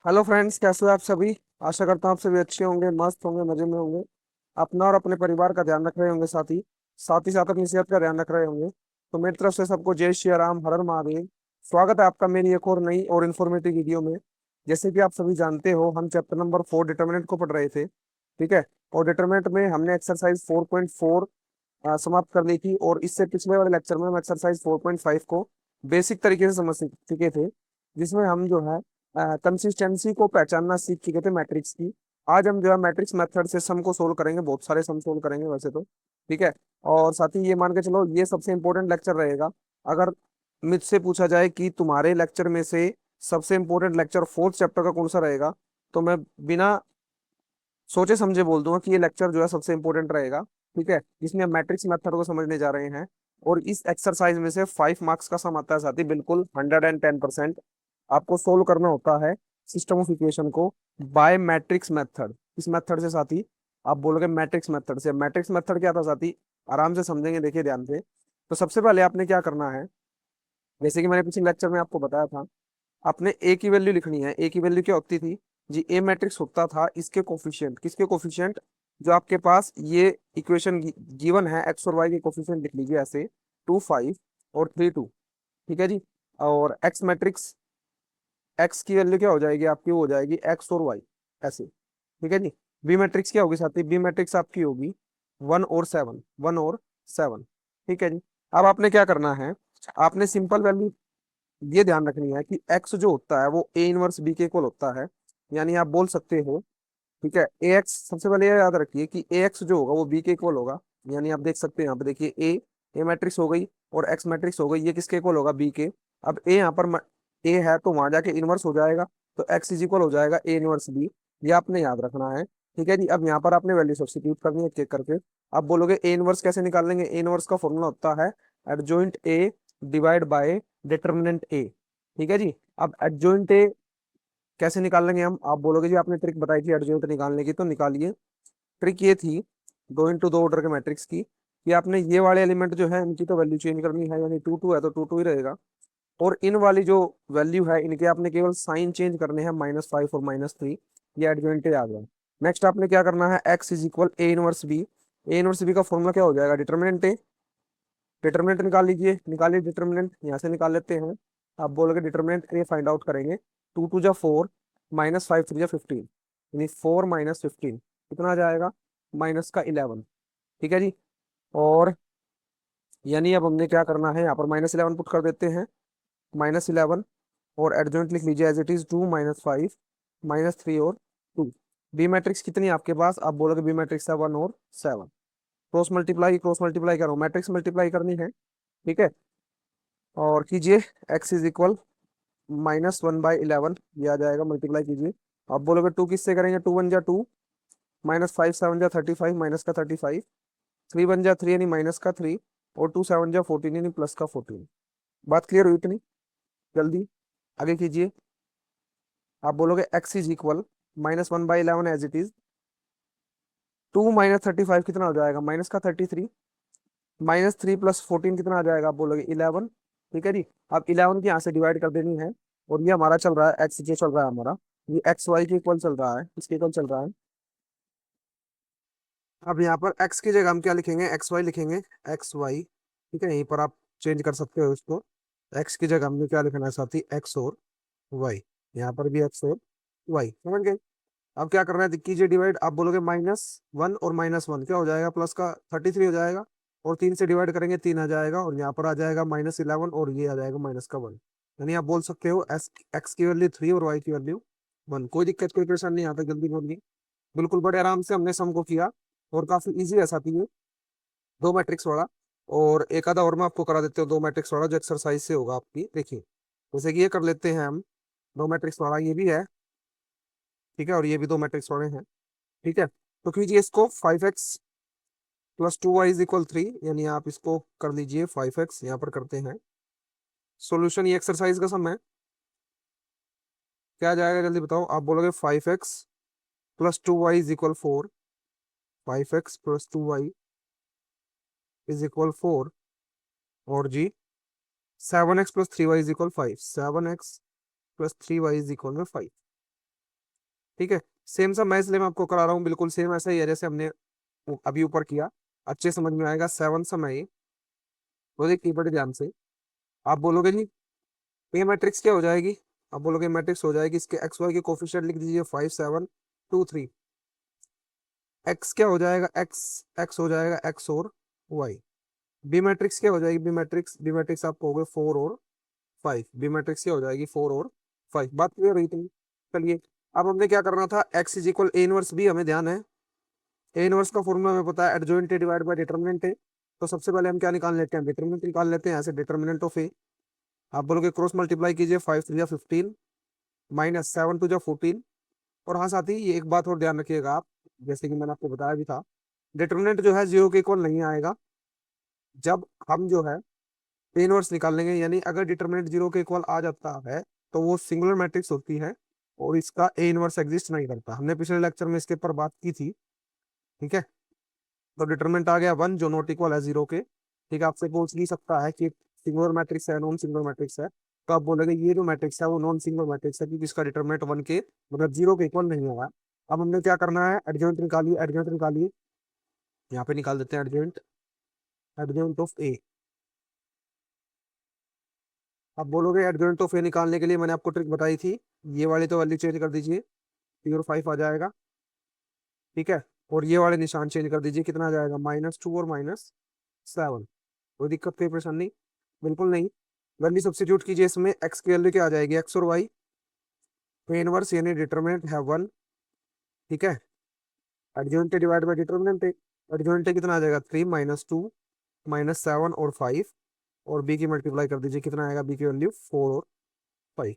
Hello friends, कैसे हो आप सभी। आशा करता हूँ आप सभी अच्छे होंगे, मस्त होंगे, मजे में होंगे। अपना और अपने परिवार का ध्यान रख रहे होंगे, साथ ही साथ अपनी सेहत का ध्यान रख रहे होंगे। तो मेरी तरफ से सबको जय श्री राम, हर हर महादेव। स्वागत है आपका मेरी एक और नई और इन्फॉर्मेटिव वीडियो में। जैसे कि आप सभी जानते हो, हम चैप्टर नंबर 4 डिटर्मिनेंट को पढ़ रहे थे। ठीक है। और डिटर्मिनेंट में हमने एक्सरसाइज 4.4 समाप्त कर ली थी, और इससे पिछले वाले लेक्चर में हम एक्सरसाइज 4.5 को बेसिक तरीके से समझ चुके थे, जिसमें हम जो है कंसिस्टेंसी को पहचानना सीख चुके थे मैट्रिक्स की। आज हम जो है मैट्रिक्स मेथड से सम को सोल्व करेंगे, बहुत सारे सम सोल्व करेंगे वैसे तो। ठीक है। और साथ ही ये मान के चलो, ये सबसे इंपॉर्टेंट लेक्चर रहेगा। अगर मुझसे पूछा जाए कि तुम्हारे लेक्चर में से सबसे इंपॉर्टेंट लेक्चर फोर्थ चैप्टर का कौन सा रहेगा, तो मैं बिना सोचे समझे बोल दूंगा कि ये लेक्चर जो है सबसे इंपॉर्टेंट रहेगा। ठीक है। इसमें हम मैट्रिक्स मेथड को समझने जा रहे हैं। और इस एक्सरसाइज में से 5 मार्क्स का सम आता है साथी, बिल्कुल 110%। आपको सोल्व करना होता है सिस्टम ऑफ इक्वेशन को बाय मैट्रिक्स मेथड। इस मेथड से साथी, आप बोलोगे मैट्रिक्स मेथड से, मैट्रिक्स मेथड क्या था साथी, आराम से समझेंगे, देखिए ध्यान से। तो सबसे पहले आपने क्या करना है, जैसे कि मैंने पिछले लेक्चर में आपको बताया था, आपने ए की वैल्यू लिखनी है। ए की वैल्यू क्या होती थी जी, ए मैट्रिक्स होता था इसके कोफिशिएंट। किसके कोफिशिएंट? जो आपके पास ये इक्वेशन गिवन है, एक्स और वाई के कोफिशिएंट लिख लीजिए ऐसे, 2 5 और 3 2। ठीक है जी। और एक्स मैट्रिक्स, एक्स की वैल्यू क्या हो जाएगी आपकी, वो हो जाएगी एक्स और वाई, ऐसे। ठीक है जी। बी मैट्रिक्स क्या होगी साथी, बी मैट्रिक्स आपकी होगी 1 और 7, 1 और 7। ठीक है जी। अब आपने क्या करना है, आपने सिंपल वैल्यू ये ध्यान रखनी है कि x जो होता है वो ए इनवर्स बी के इक्वल होता है। यानी आप बोल सकते हो, ठीक है, ए एक्स, सबसे पहले ये याद रखिए कि ए एक्स जो होगा वो बी के इक्वल होगा। यानी आप देख सकते हैं यहाँ पे, देखिए ए मैट्रिक्स हो गई और एक्स मैट्रिक्स हो गई, ये किसके इक्वल होगा, बी के। अब ए यहाँ पर ए है तो वहां जाके इनवर्स हो जाएगा, तो एक्स इज इक्वल हो जाएगा ए इनवर्स बी। ये आपने याद रखना है। ठीक है जी। अब यहाँ पर आपने वैल्यू सब्स्टिट्यूट करनी है चेक करके। आप बोलोगे ए इनवर्स कैसे निकालेंगे, ए इनवर्स का फॉर्मूला होता है adjoint A divide by determinant A. ठीक है जी। अब एडजॉइंट ए कैसे निकालेंगे हम, आप बोलोगे जी आपने ट्रिक बताई थी एडजॉइंट निकालने की, तो निकालिए। ट्रिक ये थी, दो इंटू दो ऑर्डर के मैट्रिक्स की, कि आपने ये वाले एलिमेंट जो है इनकी तो वैल्यू चेंज करनी है, यानी 2 2 है तो 2 2 ही रहेगा। और इन वाली जो वैल्यू है इनके आपने केवल साइन चेंज करने हैं, -5 और -3। ये एडजॉइंट आ गया। नेक्स्ट आपने क्या करना है, x is equal A inverse B. A inverse B का फॉर्मूला क्या हो जाएगा, डिटर्मिनेंट ए। डिटर्मिनेंट निकाल लीजिए, निकालिए डिटर्मिनेंट, यहाँ से निकाल लेते हैं। आप बोलोगे डिटर्मिनेंट ए फाइंड आउट करेंगे, 2 2 जा 4, -5 3 जा 15, यानी 4 - 15 कितना आ जाएगा, -11। ठीक है जी। और यानी अब हमने क्या करना है, यहाँ पर -11 पुट कर देते हैं, -11। और एडजॉइंट लिख लीजिए एज इट इज, 2 - 5 -3 और 2। बी मैट्रिक्स कितनी है आपके पास, आप बोलोगे बी मैट्रिक्स है 1 और 7। क्रॉस मल्टीप्लाई करो, मैट्रिक्स मल्टीप्लाई करनी है। ठीक है। और कीजिए, एक्स इज इक्वल -1/11, ये आ जाएगा, मल्टीप्लाई कीजिए। आप बोलोगे टू किससे करेंगे, 2 1 जा 2, -5 7 जा 35, माइनस का 35, 3 1 जा 3 यानी -3, और 2 7 जा 14 यानी +14। बात क्लियर हुई इतनी, जल्दी आगे कीजिए। आप बोलोगे x is equal -1/11 as it is, 2 - 35 कितना हो जाएगा, माइनस का 33, -3 + 14 कितना आ जाएगा, आप बोलोगे 11। ठीक है जी। अब 11 की यहाँ से डिवाइड कर देनी है। और ये हमारा चल रहा है एक्स, जो चल रहा है हमारा, ये एक्स वाई के इक्वल चल रहा है, इसके इक्वल चल रहा है। अब यहाँ पर एक्स की जगह हम क्या लिखेंगे, एक्स वाई लिखेंगे, एक्स वाई। ठीक है, यहीं पर आप चेंज कर सकते हो इसको। एक्स की जगह हमने क्या लिखना है साथी, एक्स और वाई। यहाँ पर भी एक्स और वाई, समझ गए। अब क्या करना है, कीजिए डिवाइड। आप बोलोगे -1 और -1 क्या हो जाएगा, प्लस का 33 हो जाएगा। और 3 से डिवाइड करेंगे 3 आ जाएगा, और यहाँ पर आ जाएगा -11, और ये आ जाएगा -1। यानी आप बोल सकते हो एस, एक्स की वैल्यू 3 और वाई की वैल्यू 1। कोई दिक्कत कोई परेशानी नहीं, यहाँ तक जल्दी बोलिए। बिल्कुल बड़े आराम से हमने सम को किया, और काफी इजी है साथी ये, दो मैट्रिक्स वाला। और एक आधा और मैं आपको करा देते हो दो मैट्रिक्स वाला, जो एक्सरसाइज से होगा आपकी, देखिए। जैसे कि ये कर लेते हैं हम, दो मैट्रिक्स वाला ये भी है। ठीक है। और ये भी दो मैट्रिक्स वाले हैं। ठीक है। तो कीजिए इसको, 5x + 2y = 3, यानी आप इसको कर लीजिए 5x, यहाँ पर करते हैं सॉल्यूशन। ये एक्सरसाइज का सम है, क्या आ जाएगा जल्दी बताओ। आप बोलोगे 5x + 2y = 4, 5x + 2y = 4, और जी 7x + 3y = 5, 7x + 3y = 5। ठीक है। सेम सा मैं इसलिए मैं आपको करा रहा हूँ, बिल्कुल सेम ऐसा ही है जैसे हमने अभी ऊपर किया। अच्छे समझ में आएगा। 7 समय, वो देखिए बड़े ध्यान से। आप बोलोगे जी ये मैट्रिक्स क्या हो जाएगी? आप बोलोगे मैट्रिक्स हो जाएगी, इसके एक्स वाई के कोफिशिएंट लिख दीजिए 5 7 2 3। एक्स क्या हो जाएगा? एक्स एक्स हो जाएगा एक्स और वाई। बी मैट्रिक्स क्या हो जाएगी? बी मैट्रिक्स आप कहोगे 4 और 5। बी मैट्रिक्स क्या हो जाएगी? 4 और 5। बात क्लियर रही थी? चलिए, अब हमने क्या करना था, x is equal A inverse B, हमें ध्यान है। ए इनवर्स का फॉर्मूला हमें पता है, adjoint A divide by determinant A. तो सबसे पहले हम क्या निकाल लेते हैं? डिटर्मिनेंट निकाल लेते हैं, ऐसे डिटर्मिनेंट ऑफ ए। आप बोलोगे क्रॉस मल्टीप्लाई कीजिए, 5 3 जा 15 माइनस 7 2 जा 14। और हाँ साथ ही ये एक बात और ध्यान रखिएगा आप, जैसे कि मैंने आपको बताया भी था, डिटर्मिनेंट जो है जीरो के इक्वल नहीं आएगा जब हम जो है ए इनवर्स निकालेंगे। यानी अगर डिटर्मिनेंट जीरो के इक्वल आ जाता है तो वो सिंगुलर मैट्रिक्स होती है और इसका ए इनवर्स एग्जिस्ट नहीं करता। हमने पिछले लेक्चर में इसके ऊपर बात की थी। ठीक है। तो डिटरमिनेंट आ गया 1 जो नॉट इक्वल है जीरो के। ठीक है, आपसे पूछ नहीं सकता है कि सिंगुलर मैट्रिक्स है नॉन सिंगुलर मैट्रिक्स है, तो आप बोलेंगे ये जो मैट्रिक्स है वो नॉन सिंगुलर मैट्रिक्स है क्योंकि इसका डिटरमिनेंट 1 के मतलब जीरो के इक्वल नहीं होगा। अब हमने क्या करना है, एडजॉइंट निकालिए, एडजॉइंट निकालिए। यहाँ पे निकाल देते हैं एडजॉइंट, एडजॉइंट ऑफ ए। अब बोलोगे एडजॉइंट ऑफ ए निकालने के लिए मैंने आपको ट्रिक बताई थी, ये वाली तो वैल्यू चेंज कर दीजिए, 3 और 5 आ जाएगा। ठीक है। और ये वाले निशान चेंज कर दीजिए, कितना आ जाएगा? -2 और -7। कोई दिक्कत कोई परेशानी? बिल्कुल नहीं। वैल्यू सब्स्टिट्यूट कीजिए इसमें, एक्स की वैल्यू क्या आ जाएगी? एक्स और वाई। तो इनवर्स यानी डिटरमिनेंट है 1। ठीक है। Adjoint divide by determinant, adjoint कितना आ जाएगा? 3 - 2 -7 और 5। और बी की मल्टीप्लाई कर दीजिए, कितना आएगा? बी की वैल्यू 4 और 5।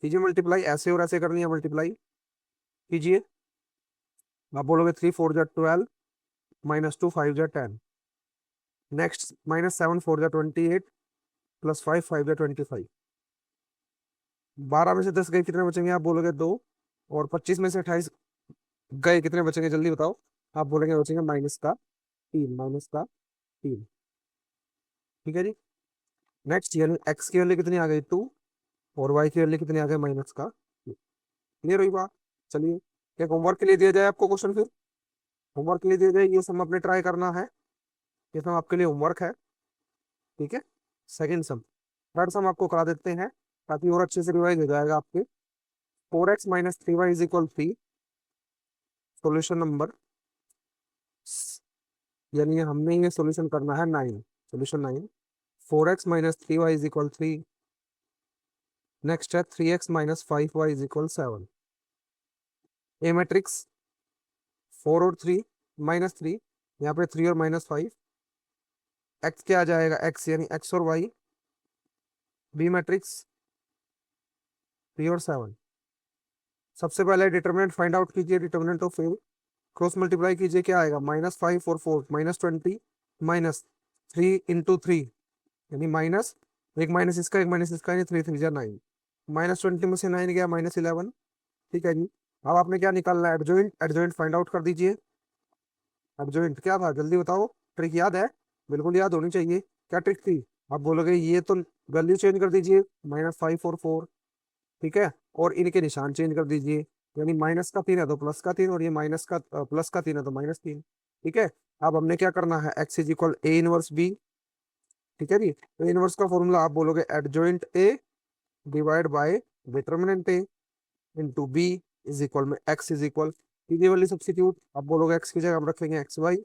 कीजिए मल्टीप्लाई, ऐसे और ऐसे करनी है मल्टीप्लाई, कीजिए। आप बोलोगे 3 4 जा 12 -2 5 जा 10। नेक्स्ट -7 4 जा 28 +5 5 जा 25। 12 में से 10 गए, कितने बचेंगे? आप बोलोगे 2। और 25 में से 28 गए, कितने बचेंगे? जल्दी बताओ। आप बोलेंगे बचेंगे -3, -3। ठीक है जी। नेक्स्ट यानी एक्स की वैल्यू कितनी आ गई? 2। और वाई की वैल्यू कितनी आ गई? -2। क्लियर हुई बात? चलिए, क्या होमवर्क के लिए दिया जाए आपको क्वेश्चन फिर? होमवर्क के लिए दिया जाए, ये सम अपने ट्राई करना है। ये सम आपके लिए होमवर्क है। ठीक है। सेकेंड सम, थर्ड सम आपको करा देते हैं ताकि और अच्छे से रिवाइज हो जाएगा आपके। 4x - 3y = 3। सोल्यूशन नंबर, यानी हमने ये सोल्यूशन करना है 9। सोल्यूशन 9। 4x - 3y = 3। नेक्स्ट है 3x - 5y = 7। ए मैट्रिक्स 4 और 3 -3, यहाँ पे 3 और -5। एक्स क्या आ जाएगा? एक्स यानी एक्स और वाई। बी मैट्रिक्स 3 और 7। सबसे पहले डिटर्मिनेंट फाइंड आउट कीजिए, determinant of A. Cross multiply कीजिए, क्या आएगा? -5 और 4 -20 -3 × 3 यानी माइनस, एक माइनस इसका एक माइनस इसका, यानी 3 3 जा 9। -20 में से 9 गया -11। ठीक है जी। अब आपने क्या निकालना है? एडजॉइंट, एडजॉइंट फाइंड आउट कर दीजिए। एडजॉइंट क्या था जल्दी बताओ? ट्रिक याद है? बिल्कुल याद होनी चाहिए। क्या ट्रिक थी? आप बोलोगे ये तो वैल्यू चेंज कर दीजिए, -5 और 4। ठीक है। और इनके निशान चेंज कर दीजिए, यानी -3 है तो +3, और ये +3 है तो -3। ठीक है। अब हमने क्या करना है, x is equal A inverse B. ठीक है जी। तो इनवर्स का फॉर्मूला आप बोलोगे adjoint A divide by determinant A into B is equal में एक्स इज इक्वल, सीधी वाली सब्स्टिट्यूट। आप बोलोगे एक्स की जगह हम रखेंगे एक्स वाई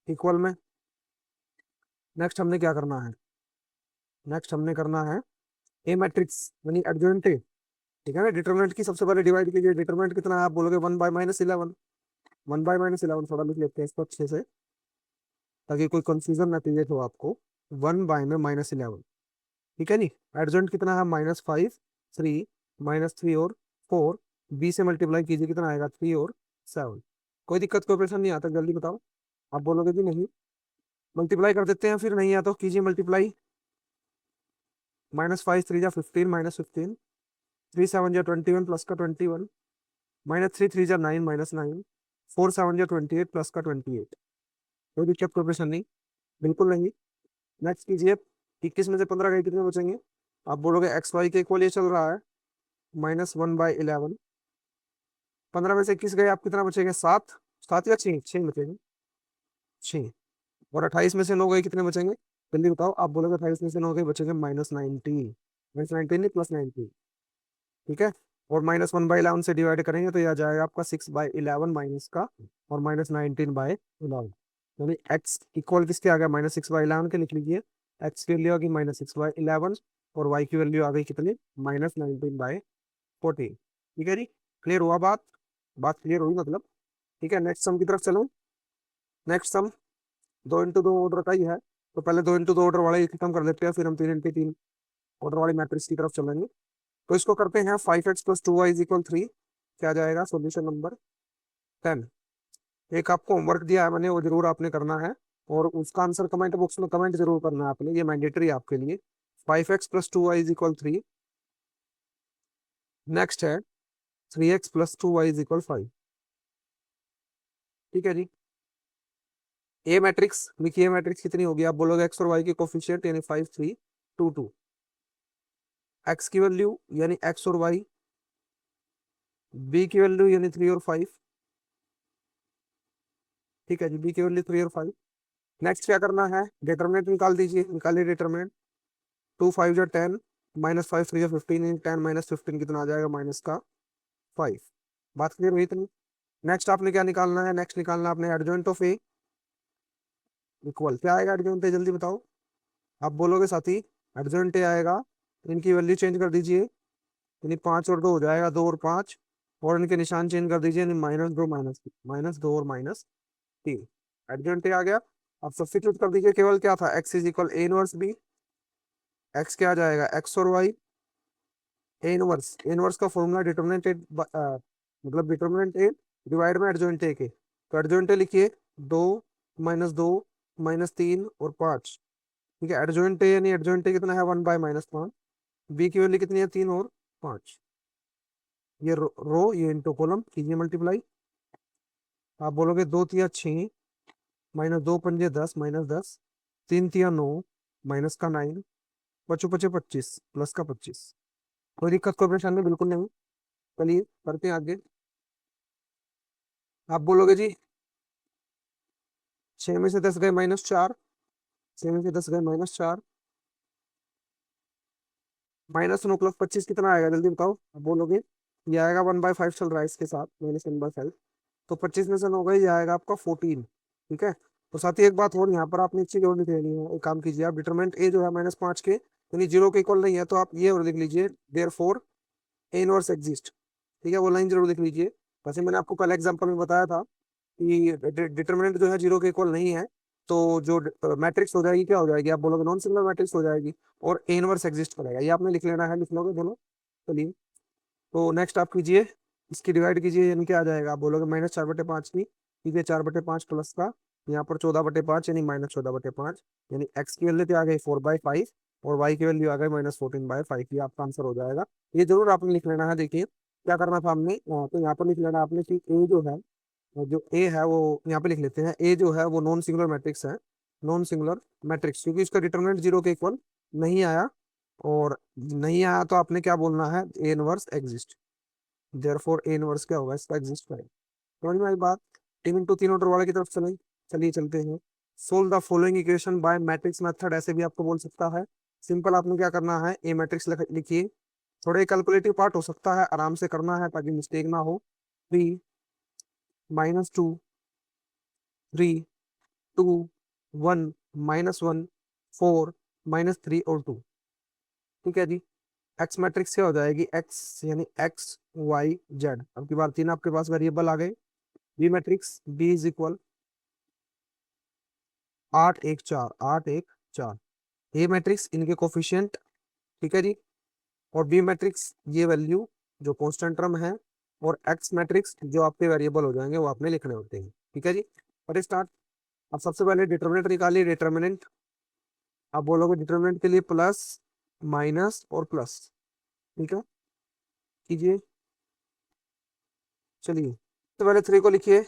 इक्वल में। नेक्स्ट हमने क्या करना है? नेक्स्ट हमने करना है ए मैट्रिक्स यानी एडजॉइंट ए। ठीक है ना। डिटर्मिनेंट की सबसे पहले डिवाइड कीजिए, डिटर्मिनेंट कितना है? आप बोलोगे 1/-11। 1/-11 थोड़ा लिख लेते हैं इसको अच्छे से ताकि कोई कंफ्यूजन ना क्रिएट हो आपको। 1/में -11। ठीक है नी। एडजॉइंट कितना है? -5 3 -3 और 4। बी से मल्टीप्लाई कीजिए, कितना आएगा? 3 और 7। कोई दिक्कत कोई परेशानी नहीं आता? जल्दी बताओ। आप बोलोगे कि नहीं, मल्टीप्लाई कर देते हैं फिर, नहीं आता तो कीजिए मल्टीप्लाई। -5 3 जा 15 -15, 3 7 जा 21 प्लस का 21, -3 3 जा 9 -9, 4 7 जा 28 प्लस का 28। कोई दिक्कत कोई परेशानी नहीं? बिल्कुल नहीं। नेक्स्ट कीजिए, 21 में से 15 गए, कितने बचेंगे? आप बोलोगे एक्स वाई के इक्वल ये चल रहा है, -1/11। 15 में से 21 गए, आप कितना बचेंगे? 7। 7 या 6? 6 बचेंगे, 6। और 28 में से 9 गए, कितने बचेंगे? जल्दी बताओ। आप बोलोगे 28 में से 9 गए, बचेंगे -19। -19 नहीं, +19। ठीक है। और -1/11 से डिवाइड करेंगे तो यह आ जाएगा आपका 6/11 माइनस का, और -19/11। यानी एक्स इक्वल किसके आ गया? -6/11 के, लिख लीजिए। एक्स की वैल्यू आ गई -6/11, और वाई की वैल्यू आ गई कितनी? -19/14। ठीक है जी, क्लियर हुआ बात? बात क्लियर हुई मतलब। ठीक है, नेक्स्ट सम की तरफ चलो। नेक्स्ट सम 2x2 ऑर्डर का ही है, तो पहले 2x2 ऑर्डर वाला ही खत्म कर लेते हैं, फिर हम 3x3 ऑर्डर वाली मैट्रिक्स की तरफ चलेंगे। तो इसको करते हैं 5x + 2y = 3। क्या जाएगा? Solution number 10। एक आपको होमवर्क दिया है मैंने, वो जरूर आपने करना है, और उसका आंसर कमेंट बॉक्स में कमेंट जरूर करना है आपने, ये मैंडेटरी है आपके लिए। 5x + 2y = 3। नेक्स्ट है 3x + 2y = 5। ठीक है जी। ए मैट्रिक्स लिखिए। मैट्रिक्स कितनी होगी? आप बोलोगे एक्स और वाई के कोफिशिएंट, यानी 5 3 2 2। एक्स की वैल्यू यानी एक्स और वाई, बी की वैल्यू यानी 3 और 5। ठीक है जी, बी की वैल्यू 3 और 5। नेक्स्ट क्या करना है? डिटरमिनेंट निकाल दीजिए, निकालिए डिटरमिनेंट। 2 5 जा 10, -5 3 जा 15, 10 - 15 कितना आ जाएगा? माइनस का 5। बात क्लियर हुई इतनी? नेक्स्ट आपने क्या निकालना है? नेक्स्ट निकालना है आपने एडजॉइंट ऑफ ए इक्वल। क्या आएगा एडजॉइंट ए? जल्दी बताओ। आप बोलोगे साथी एडजॉइंट ए आएगा, इनकी वैल्यू चेंज कर दीजिए, यानी 5 और 2 हो जाएगा 2 और 5, और इनके निशान चेंज कर दीजिए, यानी -2 -2 और -3। एडजॉइंट ए आ गया। अब सब्स्टिट्यूट कर दीजिए, केवल क्या था? X is equal A inverse B. X क्या आ जाएगा? एक्स और y. A inverse, A inverse का फॉर्मूला डिटरमिनेंट ए, मतलब डिटरमिनेंट ए डिवाइड में एडजॉइंट ए के। तो एडजॉइंट ए लिखिए, 2 -2 -3 और 5। ठीक है, एडजॉइंट ए यानी एडजॉइंट ए कितना है? 1/-5। बी की वैल्यू कितनी है? 3 और 5। ये रो ये इंटू कॉलम कीजिए मल्टीप्लाई। आप बोलोगे 2 तिया 6, -2 पंजे 10, -10, 3 तिया 9, माइनस का 9, पचो पचे 25, प्लस का 25। कोई दिक्कत, कोई परेशानी? बिल्कुल नहीं। चलिए करते हैं आगे। आप बोलोगे जी 6 में से 10 गए -4, 6 में से 10 गए -4, -9 + 25 कितना आएगा? जल्दी बताओ। आप बोलोगे ये आएगा 1/5 चल रहा है इसके साथ, -1/5। तो 25 में से 9 गए, ये आएगा आपका 14। ठीक है। तो साथ ही एक बात और, यहाँ पर आप नीचे जोड़ लिख लेनी है। एक काम कीजिए, आप डिटरमिनेंट ए जो है -5 के यानी 0 के इक्वल नहीं है, तो आप ये और लिख लीजिए, देयरफॉर ए इनवर्स एग्जिस्ट। ठीक है, वो लाइन जरूर लिख लीजिए। वैसे मैंने आपको कल एग्जांपल में बताया था कि डिटरमिनेंट जो है 0 के इक्वल नहीं है, तो जो मैट्रिक्स हो जाएगी, क्या हो जाएगी? आप बोलोगे नॉन सिंगुलर मैट्रिक्स हो जाएगी, और ए इनवर्स एग्जिस्ट करेगा। ये आपने लिख लेना है, लिख लोगे दोनों। चलिए, तो नेक्स्ट आप कीजिए, इसकी डिवाइड कीजिए, यानी क्या आ जाएगा? आप बोलोगे -4/5 की, ठीक है, 4/5 प्लस का, यहाँ पर 14/5 यानी -14/5, यानी एक्स की वैल्यू क्या आ गई? 4/5, और वाई की वैल्यू आ गई -14/5। ये आपका आंसर हो जाएगा। ये जरूर आपने लिख लेना है। देखिए क्या करना था हमने, तो यहाँ पर लिख लेना आपने कि ए जो है, जो ए है वो यहाँ पे लिख लेते हैं। ए जो है वो नॉन सिंगुलर मैट्रिक्स है, नॉन सिंगुलर मैट्रिक्स, क्योंकि इसका डिटरमिनेंट 0 के इक्वल नहीं आया। और नहीं आया तो आपने क्या बोलना है? ए inverse exist. Therefore A inverse क्या होगा? इसका एग्जिस्ट करेगा। समझ में आई बात? 3x3 ऑर्डर वाले की तरफ चलें। चलिए चलते हैं। Solve the following equation by matrix method, ऐसे भी आपको बोल सकता है। सिंपल आपने क्या करना है? ए मैट्रिक्स लिखिए। थोड़े कैलकुलेटिव पार्ट हो सकता है, आराम से करना है ताकि मिस्टेक ना हो। 3 -2 3 2 1 -1 4 -3 और 2। ठीक है जी। एक्स मैट्रिक्स क्या हो जाएगी? एक्स यानी एक्स वाई जेड। अब की बार 3 आपके पास वेरिएबल आ गए। B matrix, B is equal 8 1 4, 8 1 4। A matrix इनके कोफिशिएंट। ठीक है जी। और बी मैट्रिक्स ये वैल्यू जो कांस्टेंट टर्म है, और एक्स मैट्रिक्स जो आपके वेरिएबल हो जाएंगे वो आपने लिखने होते हैं। ठीक है जी। और स्टार्ट। अब सबसे पहले डिटरमिनेंट निकालिए। डिटरमिनेंट आप बोलोगे डिटरमिनेंट के लिए प्लस, माइनस और प्लस। ठीक है, कीजिए। चलिए, तो पहले 3 को लिखिए,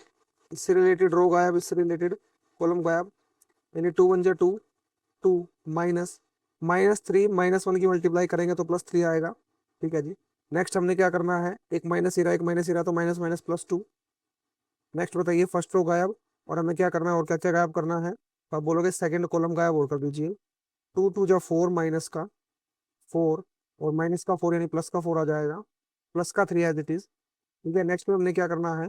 इससे रिलेटेड रो गायब, इससे रिलेटेड कॉलम गायब, यानी 2 1 जा 2, 2 -3 -1 की मल्टीप्लाई करेंगे तो +3 आएगा। ठीक है जी। नेक्स्ट हमने क्या करना है, एक माइनस ही रहा, एक माइनस ही रहा, तो minus minus plus two. Next बताइए, फर्स्ट रो गायब, और हमें क्या करना है और क्या क्या गायब करना है, तो आप बोलोगे सेकंड कॉलम गायब और कर दीजिए। टू टू जो फोर, माइनस का फोर, और माइनस का फोर यानी प्लस का फोर आ जाएगा, प्लस का थ्री एज इट इज। ठीक है, नेक्स्ट में हमने क्या करना है,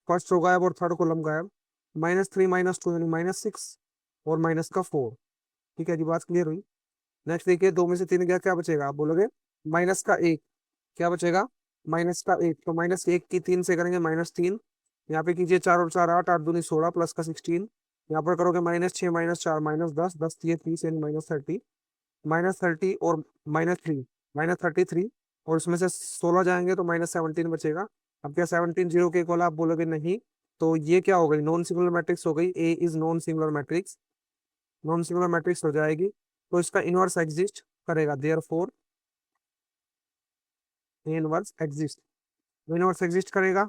फर्स्ट रो गायब और थर्ड कॉलम गायब, माइनस थ्री माइनस टू यानी माइनस सिक्स, और माइनस का फोर। ठीक है जी, बात क्लियर हुई। नेक्स्ट देखिए, दो में से तीन गया, क्या बचेगा, आप बोलोगे माइनस का एक। क्या बचेगा, माइनस का एक, तो माइनस एक की तीन से करेंगे माइनस तीन। यहाँ पे कीजिए चार और चार आठ, आठ दूनी सोलह, प्लस का सिक्सटीन। यहाँ पर करोगे माइनस छः माइनस चार माइनस दस, दस ये तीस यानी माइनस थर्टी। माइनस थर्टी और minus three, minus thirty three, और इसमें से सोलह जाएंगे तो माइनस सेवनटीन बचेगा। अब क्या सेवनटीन जीरो के इक्वल, आप बोलोगे नहीं, तो ये क्या हो गई, नॉन सिंगुलर मैट्रिक्स हो गई, A is non singular matrix, non singular matrix हो जाएगी, तो इसका इनवर्स एग्जिस्ट करेगा, therefore inverse exist. Inverse exist करेगा,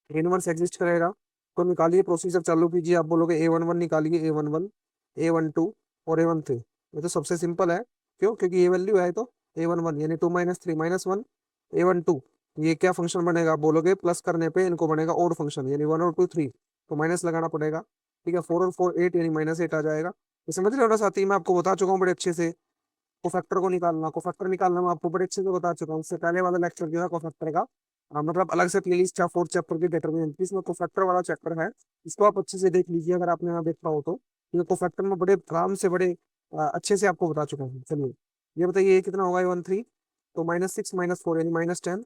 इनवर्स एग्जिस्ट करेगा, तो निकालिए, प्रोसीजर चालू कीजिए। आप बोलोगे ए वन वन निकालिए, ए one one, A one to और ए वन थ्री। ये तो सबसे सिंपल है, क्यों, क्योंकि ये वैल्यू है, तो ए वन वन यानी two minus three minus one, A one two, ये क्या फंक्शन बनेगा, आप बोलोगे प्लस करने पे इनको बनेगा और फंक्शन, यानी वन और टू थ्री, तो माइनस लगाना पड़ेगा। ठीक है, फोर और फोर एट यानी माइनस एट आ जाएगा। ये समझ रहे हो ना साथी, मैं आपको बता चुका हूँ बड़े अच्छे से, कोफैक्टर को निकालना, कोफैक्टर निकालना मैं आपको बड़े अच्छे से बता चुका हूँ, उससे पहले वाला लेक्चर जो है कोफैक्टर का, मतलब अलग से प्लेलिस्ट है फोर्थ चैप्टर की डिटरमिनेंट, में कोफैक्टर वाला चैप्टर है, इसको आप अच्छे से देख लीजिए अगर आपने यहाँ देखा हो तो। ये कोफैक्टर में बड़े आराम से, बड़े अच्छे से आपको बता चुका हूँ। चलिए, ये बताइए ये कितना होगा, वन थ्री, तो माइनस सिक्स माइनस फोर यानी माइनस टेन।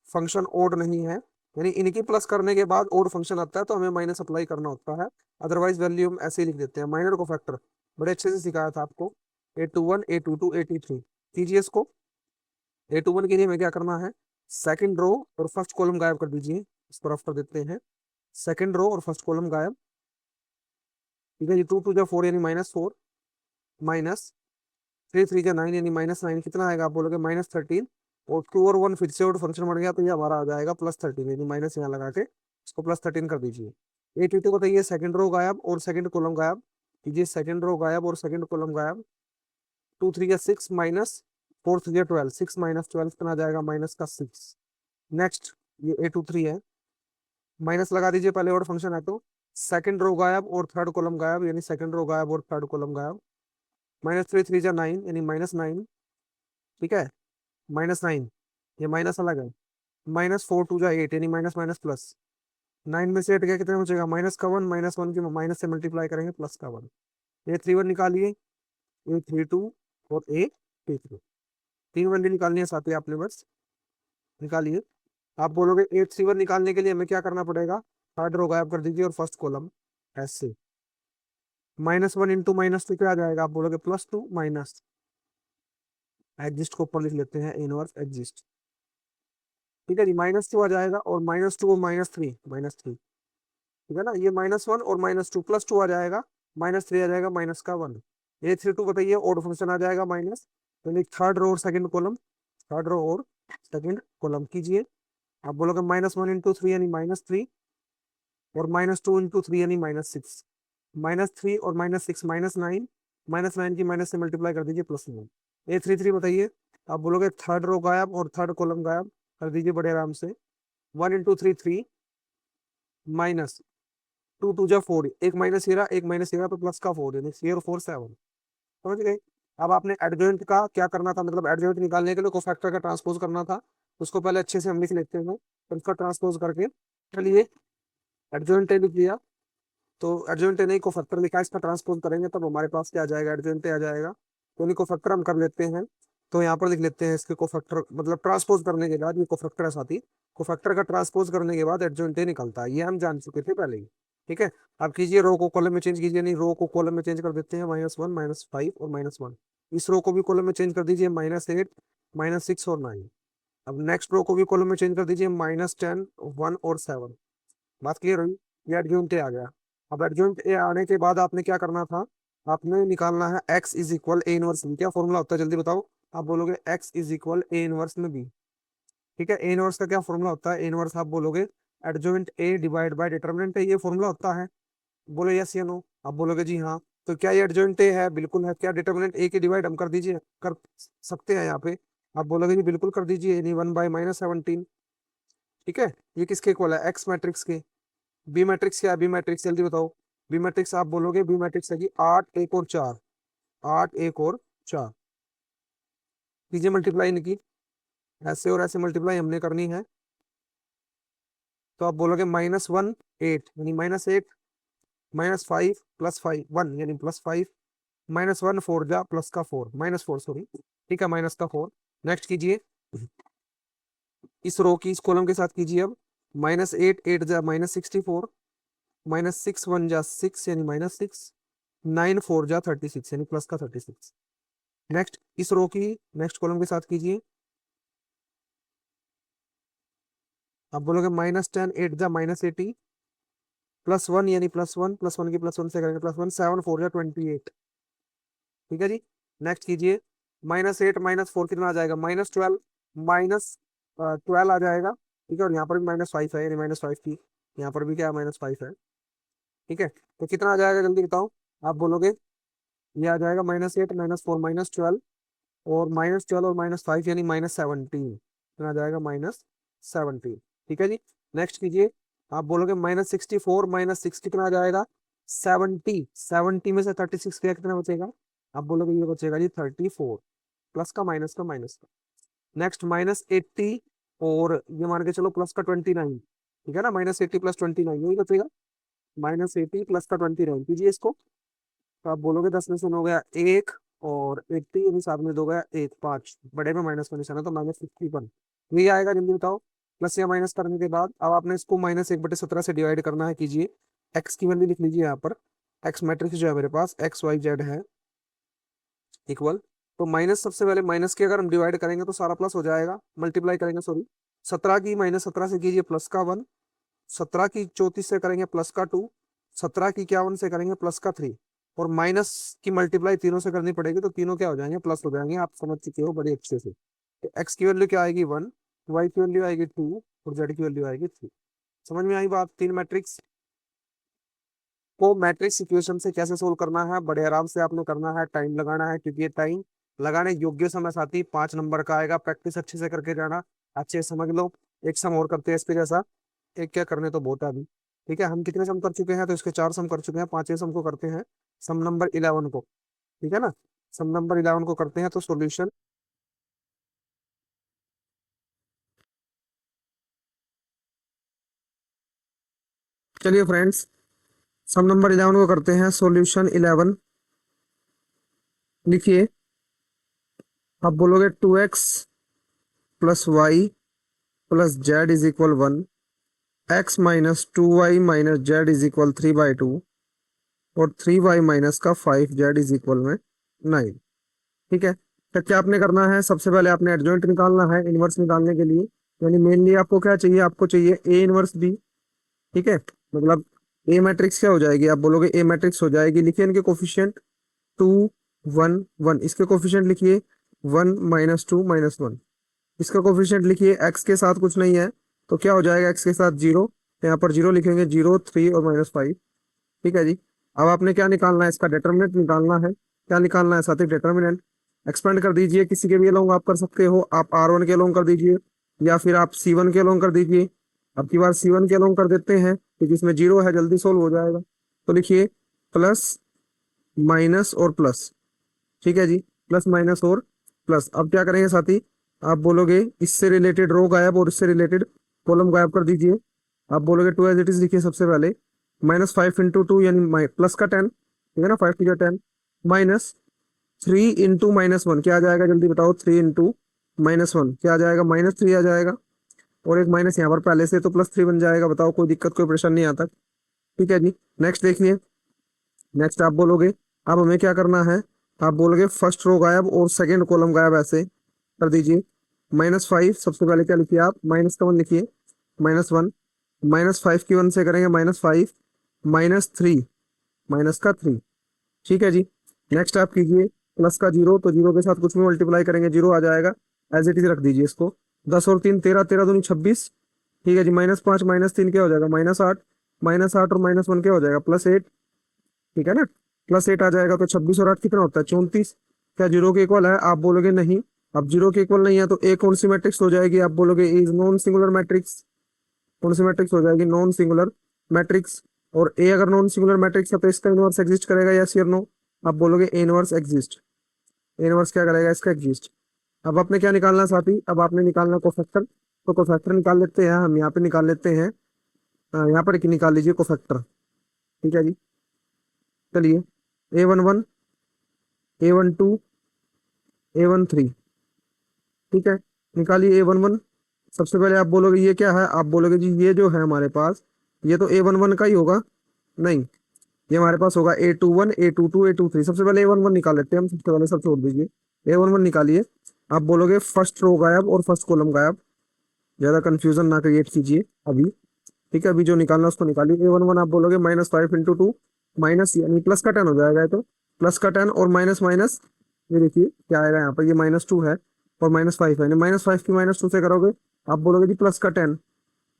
फंक्शन ओड नहीं है, यानी इनकी प्लस करने के बाद ओड फंक्शन आता है तो हमें माइनस अप्लाई करना होता है, अदरवाइज वैल्यू हम ऐसे ही लिख देते हैं। माइनर कोफैक्टर बड़े अच्छे से सिखाया था आपको, A two one A two two A two three. कीजिए इसको। ए टू वन के लिए हमें क्या करना है, सेकंड रो और फर्स्ट कॉलम गायब कर दीजिए, इसको रफ कर देते हैं, सेकंड रो और फर्स्ट कॉलम गायब। ठीक है जी, टू टू जो फोर यानी minus four, minus three three जो नाइन यानी माइनस नाइन, कितना आएगा, आप बोलोगे माइनस थर्टीन, और टू और वन फिर से और फंक्शन बन गया, तो ये हमारा आ जाएगा प्लस थर्टीन, यानी माइनस यहाँ लगा के इसको प्लस थर्टीन कर दीजिए। ए टू टू बताइए, सेकंड रो गायब और सेकंड कॉलम गायब। कीजिए, सेकंड रो गायब और सेकंड कॉलम गायब। टू थ्री या सिक्स माइनस फोर थ्री या ट्वेल्व, सिक्स माइनस ट्वेल्व कितना आ जाएगा, माइनस का सिक्स। नेक्स्ट, ये ए टू थ्री है, माइनस लगा दीजिए पहले, और फंक्शन है तो सेकंड रो गायब और थर्ड कॉलम गायब, यानी सेकंड रो गायब और थर्ड कॉलम गायब। माइनस थ्री थ्री जा नाइन यानी माइनस नाइन। ठीक है, माइनस नाइन, ये माइनस अलग है। माइनस फोर टू जा एट यानी माइनस माइनस प्लस। नाइन में से एट गया, कितना बचेगा, माइनस का वन, माइनस वन की माइनस से मल्टीप्लाई करेंगे, प्लस का वन। ये थ्री वन निकालिए, ए थ्री टू और ए थ्री थ्री, तीन वनडी निकालनी है साथ ही आपने, बस निकालिए। आप बोलोगे एट सी वन निकालने के लिए हमें क्या करना पड़ेगा, थर्ड रो गायब कर दीजिए और फर्स्ट कॉलम ऐसे, minus one into minus two क्या आ जाएगा, आप बोलोगे प्लस टू, माइनस एग्जिस्ट को ऊपर लिख लेते हैं, इनवर्स एग्जिस्ट। ठीक है जी, माइनस टू आ जाएगा, और माइनस टू और माइनस थ्री, माइनस थ्री। ठीक है ना, ये माइनस वन और माइनस टू, प्लस टू आ जाएगा, माइनस थ्री आ जाएगा, माइनस का वन। ये थ्री टू बताइए, और फंक्शन आ जाएगा माइनस, यानी थर्ड रो और सेकंड कॉलम, थर्ड रो और सेकंड कॉलम कीजिए। आप बोलोगे माइनस वन इंटू थ्री यानी माइनस थ्री, और माइनस टू इंटू थ्री यानी माइनस सिक्स, माइनस थ्री और minus six minus nine, minus nine की माइनस से मल्टीप्लाई कर दीजिए, प्लस नाइन। ए थ्री थ्री बताइए, आप बोलोगे थर्ड रो गायब और थर्ड कॉलम गायब कर दीजिए बड़े आराम से। One into three three, minus two two जा फोर, एक माइनस हीरा एक माइनस हीरा पे प्लस का फोर, यानी थ्री और फोर सेवन। समझ गए। अब आपने एडजॉइंट का क्या करना था, मतलब एडजॉइंट निकालने के लिए कोफैक्टर का ट्रांसपोज करना था, उसको पहले अच्छे से हम लिख लेते हैं, तो इसका ट्रांसपोज करके, चलिए एडजॉइंट लिख लिया, तो एडजॉइंट नहीं को फैक्टर लिखा, इसका ट्रांसपोज करेंगे तब हमारे पास क्या आ जाएगा, एडजॉइंट आ जाएगा। तो इन्हीं को फैक्टर हम कर लेते हैं, तो यहाँ पर लिख लेते हैं इसके को फैक्टर, मतलब ट्रांसपोज करने के बाद, ये को फैक्टर है साथी, को फैक्टर का ट्रांसपोज करने के बाद एडजॉइंट निकलता है, ये हम जान चुके थे पहले ही। ठीक है, अब कीजिए रो को कॉलम में चेंज कीजिए, नहीं रो को कॉलम में चेंज कर देते हैं, माइनस वन माइनस फाइव और माइनस वन। इस रो को भी कॉलम में चेंज कर दीजिए, माइनस एट माइनस सिक्स और नाइन। अब नेक्स्ट रो को भी कॉलम में चेंज कर दीजिए, माइनस टेन वन और सेवन। बात क्लियर हुई, ये एडजॉइंट ए आ गया। अब एडजॉइंट ए आने के बाद आपने क्या करना था, आपने निकालना है x is equal A inverse B. क्या फॉर्मूला होता है, जल्दी बताओ। आप बोलोगे x is equal A inverse में बी। ठीक है, ए इनवर्स का क्या फॉर्मूला होता है, ए इनवर्स आप बोलोगे adjoint A divide by determinant A, ये फॉर्मूला होता है। बोलो यस या नो, आप बोलोगे जी हाँ। तो क्या ये एडजॉइंट ए है, बिल्कुल है। क्या डिटर्मिनेंट ए की डिवाइड हम कर दीजिए, कर सकते हैं यहाँ पे, आप बोलोगे जी बिल्कुल कर दीजिए, यानी 1/-17। ठीक है, ये किसके इक्वल है, एक्स मैट्रिक्स के। बी मैट्रिक्स क्या है, बी मैट्रिक्स जल्दी बताओ। बी मैट्रिक्स आप बोलोगे, बी मैट्रिक्स है कि 8 1 और 4, 8 1 और 4। कीजिए मल्टीप्लाई इनकी, ऐसे और ऐसे मल्टीप्लाई हमने करनी है। तो आप बोलोगे -1 8, यानी -8 -5 +5 1, यानी +5 -1 4 जा प्लस का 4, -4 सॉरी, ठीक है, माइनस का 4। नेक्स्ट कीजिए, इस रो की इस कॉलम के साथ कीजिए अब। -8 8 जा -64, -6 1 जा 6, यानी -6, 9 4 जा 36, यानी प्लस का 36। नेक्स्ट इस रो की नेक्स्ट कॉलम के साथ कीजिए। आप बोलोगे -10 8 जा -80, +1, यानी +1 +1 की +1 से करेंगे +1, 7 4 जा 28। ठीक है जी। नेक्स्ट कीजिए, -8 -4 कितना आ जाएगा, -12, -12 आ जाएगा। ठीक है, और यहाँ पर भी -5 है, यानी -5 की यहाँ पर भी क्या है, -5 है। ठीक है, तो कितना आ जाएगा जल्दी बताओ। आप बोलोगे ये आ जाएगा -8 -4 -12, और -12 और -5 यानी -17, कितना आ जाएगा, -17। ठीक है जी। नेक्स्ट कीजिए, आप बोलोगे -64 -6 कितना आ जाएगा, 70, 70 में से 36 गया, कितना बचेगा। आप बोलोगे ये बचेगा जी 34, प्लस का माइनस का माइनस का। नेक्स्ट -80, और ये मान के चलो प्लस का 29। ठीक है ना, -80 + 29 यही बचेगा, -80 + का 29 कीजिए इसको। तो आप बोलोगे 10 में से हो गया 1, और 80 यानी 7 में 2 गया 1, 5, बड़े में माइनस का निशान है, तो -51। ये आएगा, जल्दी बताओ। प्लस या माइनस करने के बाद अब आपने इसको -1/17 से डिवाइड करना है, कीजिए। एक्स की वैल्यू लिख लीजिए यहाँ पर। एक्स मैट्रिक्स जो है मेरे पास XYZ है इक्वल, तो माइनस, सबसे पहले माइनस की अगर हम डिवाइड करेंगे तो सारा प्लस हो जाएगा, मल्टीप्लाई करेंगे सॉरी। 17 की -17 से कीजिए प्लस का 1, 17 की 34 से करेंगे प्लस का 2, 17 की 51 से करेंगे प्लस का 3, और माइनस की मल्टीप्लाई तीनों से करनी पड़ेगी, तो तीनों क्या हो जाएंगे, प्लस हो जाएंगे। आप समझ चुके हो बड़े अच्छे से। तो एक्स की वैल्यू क्या आएगी 1, वाई की वैल्यू आएगी 2, और जेड की वैल्यू आएगी 3। समझ में आई बात। तीन मैट्रिक्स को मैट्रिक्स इक्वेशन से कैसे सोल्व करना है, बड़े आराम से आपने करना है, टाइम लगाना है, क्योंकि ये टाइम लगाने योग्य समय साथी 5 नंबर का आएगा। प्रैक्टिस अच्छे से करके जाना, अच्छे से समझ लो। एक सम और करते हैं इसके जैसा, एक क्या करने तो बहुत है अभी। ठीक है, हम कितने सम कर चुके हैं, तो इसके 4 सम कर चुके हैं, पांचवें सम को करते हैं, सम नंबर 11 को। ठीक है ना, सम नंबर 11 को करते हैं, तो सॉल्यूशन। चलिए फ्रेंड्स, सम नंबर 11 को करते हैं, सॉल्यूशन 11। लिखिए, आप बोलोगे 2x + y + z is equal 1, x - 2y - z is equal 3/2, और 3y - का 5z इज इक्वल में 9। ठीक है, तो क्या आपने करना है, सबसे पहले आपने एडजॉइंट निकालना है इनवर्स निकालने के लिए। यानी मेनली आपको क्या चाहिए, आपको चाहिए ए इनवर्स बी। ठीक है, मतलब ए मैट्रिक्स क्या हो जाएगी, आप बोलोगे ए मैट्रिक्स हो जाएगी, लिखिए इनके कोफिशिएंट 2 1 1, इसके कोफिशिएंट लिखिए 1 -2 -1, इसका कोफिशिएंट लिखिए। एक्स के साथ कुछ नहीं है, तो क्या हो जाएगा, एक्स के साथ 0, तो यहाँ पर 0 लिखेंगे, 0 3 और -5। ठीक है जी। अब आपने क्या निकालना है, इसका डिटर्मिनेंट निकालना है। क्या निकालना है साथी, डिटर्मिनेंट। एक्सपेंड कर दीजिए, किसी के भी अलोंग आप कर सकते हो, आप R1 के अलोंग कर दीजिए, या फिर आप C1 के अलोंग कर दीजिए। अब की बार C1 के अलोंग कर देते हैं, क्योंकि इसमें 0 है, जल्दी सोल्व हो जाएगा। तो लिखिए प्लस माइनस और प्लस। ठीक है जी, प्लस माइनस और प्लस। अब क्या करेंगे साथी, आप बोलोगे इससे रिलेटेड रो गायब और इससे रिलेटेड कॉलम गायब कर दीजिए। आप बोलोगे 2 एज इट इज लिखिए सबसे पहले, -5 × 2 यानी प्लस का 10। ठीक है ना, 5 × 10, -3 × -1 क्या आ जाएगा, जल्दी बताओ। 3 × -1 क्या आ जाएगा, -3 आ जाएगा, और एक माइनस यहाँ पर पहले से, तो +3 बन जाएगा। बताओ, कोई दिक्कत कोई परेशानी नहीं आता। ठीक है जी। नेक्स्ट देखिए, नेक्स्ट आप बोलोगे, अब हमें क्या करना है, आप बोलोगे फर्स्ट रो गायब और सेकंड कॉलम गायब, ऐसे कर दीजिए। -5 सबसे पहले क्या लिखिए आप, माइनस का 1 लिखिए, -1, -5 की 1 से करेंगे -5, -3, माइनस का 3। ठीक है जी। नेक्स्ट आप कीजिए प्लस का 0, तो 0 के साथ कुछ भी मल्टीप्लाई करेंगे 0 आ जाएगा, एज इट इज रख दीजिए इसको। 10 और 3 13, 13 दूनी 26। ठीक है जी, -5 -3 क्या हो जाएगा, -8, -8 और -1 क्या हो जाएगा, +8। ठीक है ना, +8 आ जाएगा, तो 26 और 8 कितना होता है, 34। क्या 0 के इक्वल है, आप बोलोगे नहीं, अब जीरो के इक्वल नहीं है तो ए कौन सी मैट्रिक्स हो जाएगी, आप बोलोगे इज नॉन सिंगुलर मैट्रिक्स। कौन सी मैट्रिक्स हो जाएगी, नॉन सिंगुलर मैट्रिक्स। और ए अगर नॉन सिंगुलर मैट्रिक्स है तो इसका इनवर्स एग्जिस्ट करेगा, यस या नो, आप बोलोगे ए इनवर्स एग्जिस्ट। ए इनवर्स क्या करेगा, इसका एग्जिस्ट। अब आपने क्या निकालना है साथी, अब आपने निकालना कोफैक्टर। तो कोफैक्टर निकाल लेते हैं हम, यहाँ पे निकाल लेते हैं, यहाँ पर निकाल लीजिए कोफैक्टर। ठीक है जी, चलिए A11, A12, A13, ठीक है, निकालिए A11। सबसे पहले आप बोलोगे ये क्या है, आप बोलोगे जी ये जो है हमारे पास, ये तो A11 का ही होगा, नहीं ये हमारे पास होगा A21, A22, A23। सबसे पहले A11 निकाल लेते हैं हम, सबसे पहले सब छोड़ दीजिए, A11 निकालिए। आप बोलोगे फर्स्ट रो गायब और फर्स्ट कॉलम गायब, ज्यादा कंफ्यूजन ना क्रिएट कीजिए अभी। ठीक है, अभी जो निकालना है उसको निकालिए। A11 आप बोलोगे -5 × 2, माइनस यानी प्लस का 10 हो जाएगा, ये तो प्लस का 10 और माइनस माइनस, ये देखिए क्या आएगा यहाँ पर, ये -2 है और -5 है, -5 की -2 से करोगे, आप बोलोगे जी प्लस का 10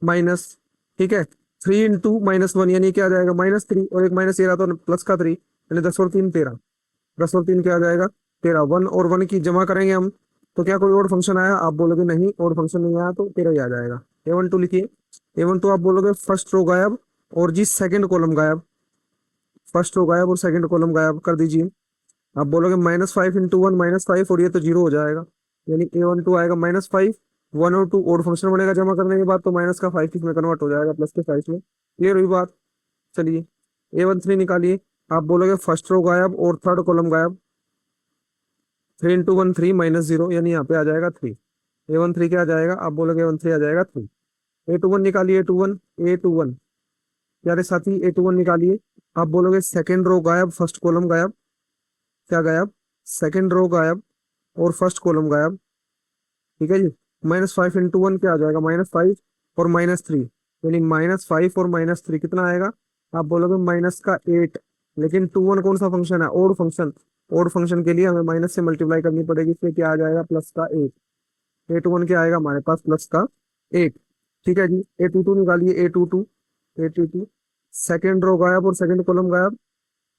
माइनस, ठीक है, 3 × -1 यानी क्या आ जाएगा -3, और एक माइनस ये रहा तो प्लस का 3, यानी 10 और 3 13, 10 और 3 क्या आ जाएगा 13। 1 और 1 की जमा करेंगे हम, तो क्या कोई और फंक्शन आया, आप बोलोगे नहीं और फंक्शन नहीं आया, तो 13 ही आ जाएगा। A12 लिखिए, A12 आप बोलोगे फर्स्ट रो गायब और जी सेकंड कॉलम गायब, फर्स्ट रो गायब और सेकंड कॉलम गायब कर दीजिए। आप बोलोगे -5 × 1 -5, और ये तो जीरो हो जाएगा, यानी A12 आएगा -5, 1 और 2 और फंक्शन बनेगा जमा करने के बाद, तो माइनस का 5 इसमें कन्वर्ट हो जाएगा प्लस के 5 में। क्लियर हुई बात, चलिए A13 निकालिए। आप बोलोगे फर्स्ट रो गायब और थर्ड कॉलम गायब, 3 × 1 3 -0, यानी यहाँ पे आ जाएगा 3। A13 क्या आ जाएगा, आप बोलोगे A13 आ जाएगा 3। A21 निकालिए, A21, A21 प्यारे साथी A21 निकालिए। आप बोलोगे सेकेंड रो गायब फर्स्ट कॉलम गायब, क्या गायब, सेकेंड रो गायब और फर्स्ट कॉलम गायब, ठीक है जी। -5 × 1 क्या आ जाएगा, -5 और -3, यानी -5 और -3 कितना आएगा, आप बोलोगे माइनस का 8। लेकिन 21 कौन सा फंक्शन है, और फंक्शन, और फंक्शन के लिए हमें माइनस से मल्टीप्लाई करनी पड़ेगी, इसलिए क्या आ जाएगा प्लस का 8। A21 क्या आएगा हमारे पास प्लस का 8, ठीक है जी। A22 निकालिए, A22 सेकेंड रो गायब और सेकेंड कॉलम गायब,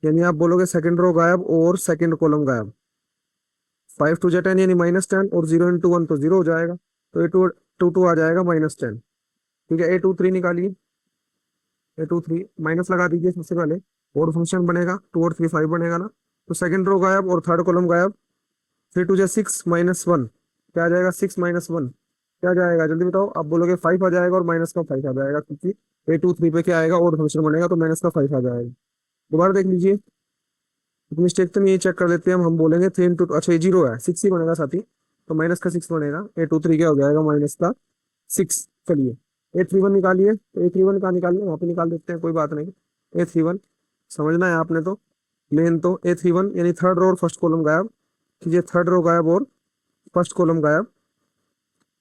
यानी आप बोलोगे सेकेंड रो गायब और सेकेंड कॉलम गायब। 5 2 10 यानी -10, और 0 × 1 तो 0 हो जाएगा, तो A22 आ जाएगा -10। ठीक है, A23 निकालिए, A23 माइनस लगा दीजिए सबसे पहले, और फंक्शन बनेगा 2 और 3 5 बनेगा ना, तो सेकंड रो गायब और थर्ड कॉलम गायब। 3 2 6 -1, क्या आ जाएगा 6 -1, क्या आ जाएगा जल्दी बताओ, आप बोलोगे 5 आ जाएगा और माइनस का 5 आ जाएगा, क्योंकि A23 पे क्या आएगा और फंक्शन बनेगा, तो माइनस का 5 आ जाएगा। दोबारा देख लीजिए, मिस्टेक तो नहीं है, चेक कर लेते हैं हम बोलेंगे 3 × 2, अच्छा ये 0 है, 6 ही बनेगा साथी, तो माइनस का 6 बनेगा। A23 क्या हो जाएगा -6। चलिए A31 निकालिए, तो A31 कहाँ निकालिए, वहाँ पे निकाल देते हैं, कोई बात नहीं। A31 समझना है आपने, तो मेन तो A31 यानी थर्ड रो और फर्स्ट कॉलम गायब, कीजिए थर्ड रो गायब और फर्स्ट कॉलम गायब।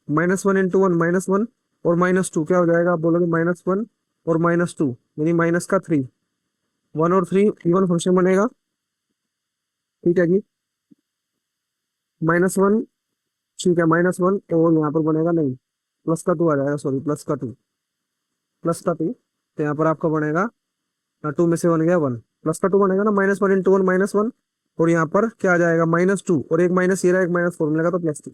-1 × 1 -1 और -2 क्या हो जाएगा, आप बोलोगे -1 और -2 यानी माइनस का 3, 1 और 3 इवन फंक्शन बनेगा, ठीक है जी। -1, ठीक है, -1 और यहाँ पर बनेगा नहीं, प्लस का 2 आ जाएगा, सॉरी प्लस का 2, प्लस का 2, तो यहाँ पर आपका बनेगा 2 में से 1 गया 1, प्लस का 2 बनेगा ना, -1 × 1 -1, और यहाँ पर क्या आ जाएगा -2, और एक माइनस ये रहा, एक -4 मिलेगा, तो +2।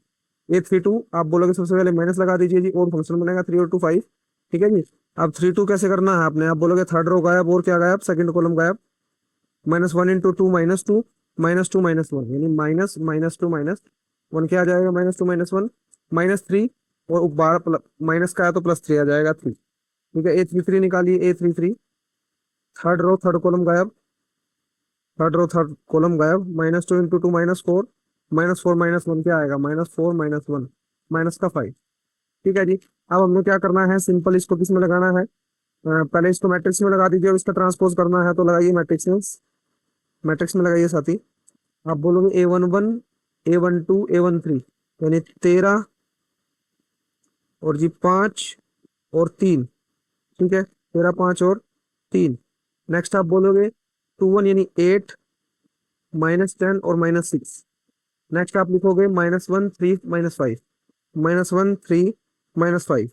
A32 आप बोलोगे सबसे पहले माइनस लगा दीजिए जी, और फंक्शन बनेगा 3 और 2 5, ठीक है जी। अब 3 2 कैसे करना है आपने, आप बोलोगे थर्ड रो गायब और क्या गायब, सेकंड कॉलम गायब। -1 × 2 -2, -2 -1 यानी -2 -1 क्या आ जाएगा, -2 -1 -3, और बारह माइनस का है तो +3 आ जाएगा 3, ठीक है। A33 निकालिए, A33 third row third column गायब, थर्ड रो थर्ड कॉलम गायब। -2 × 2 -4, -4 -1 क्या आएगा, -4 -1 माइनस का 5, ठीक है जी। अब हमने क्या करना है, सिंपल इसको किस में लगाना है, पहले इसको मैट्रिक्स में लगा दीजिए, और इसका ट्रांसपोज करना है तो लगाइए मैट्रिक्स में, मैट्रिक्स में लगाइए साथी। आप बोलोगे A11, A12, A13 यानी 13 और जी 5 और 3, ठीक है, 13 5 और 3। नेक्स्ट आप बोलोगे 21 यानी 8, -10 और -6। नेक्स्ट आप लिखोगे -1 3 -5, -1 3 -5,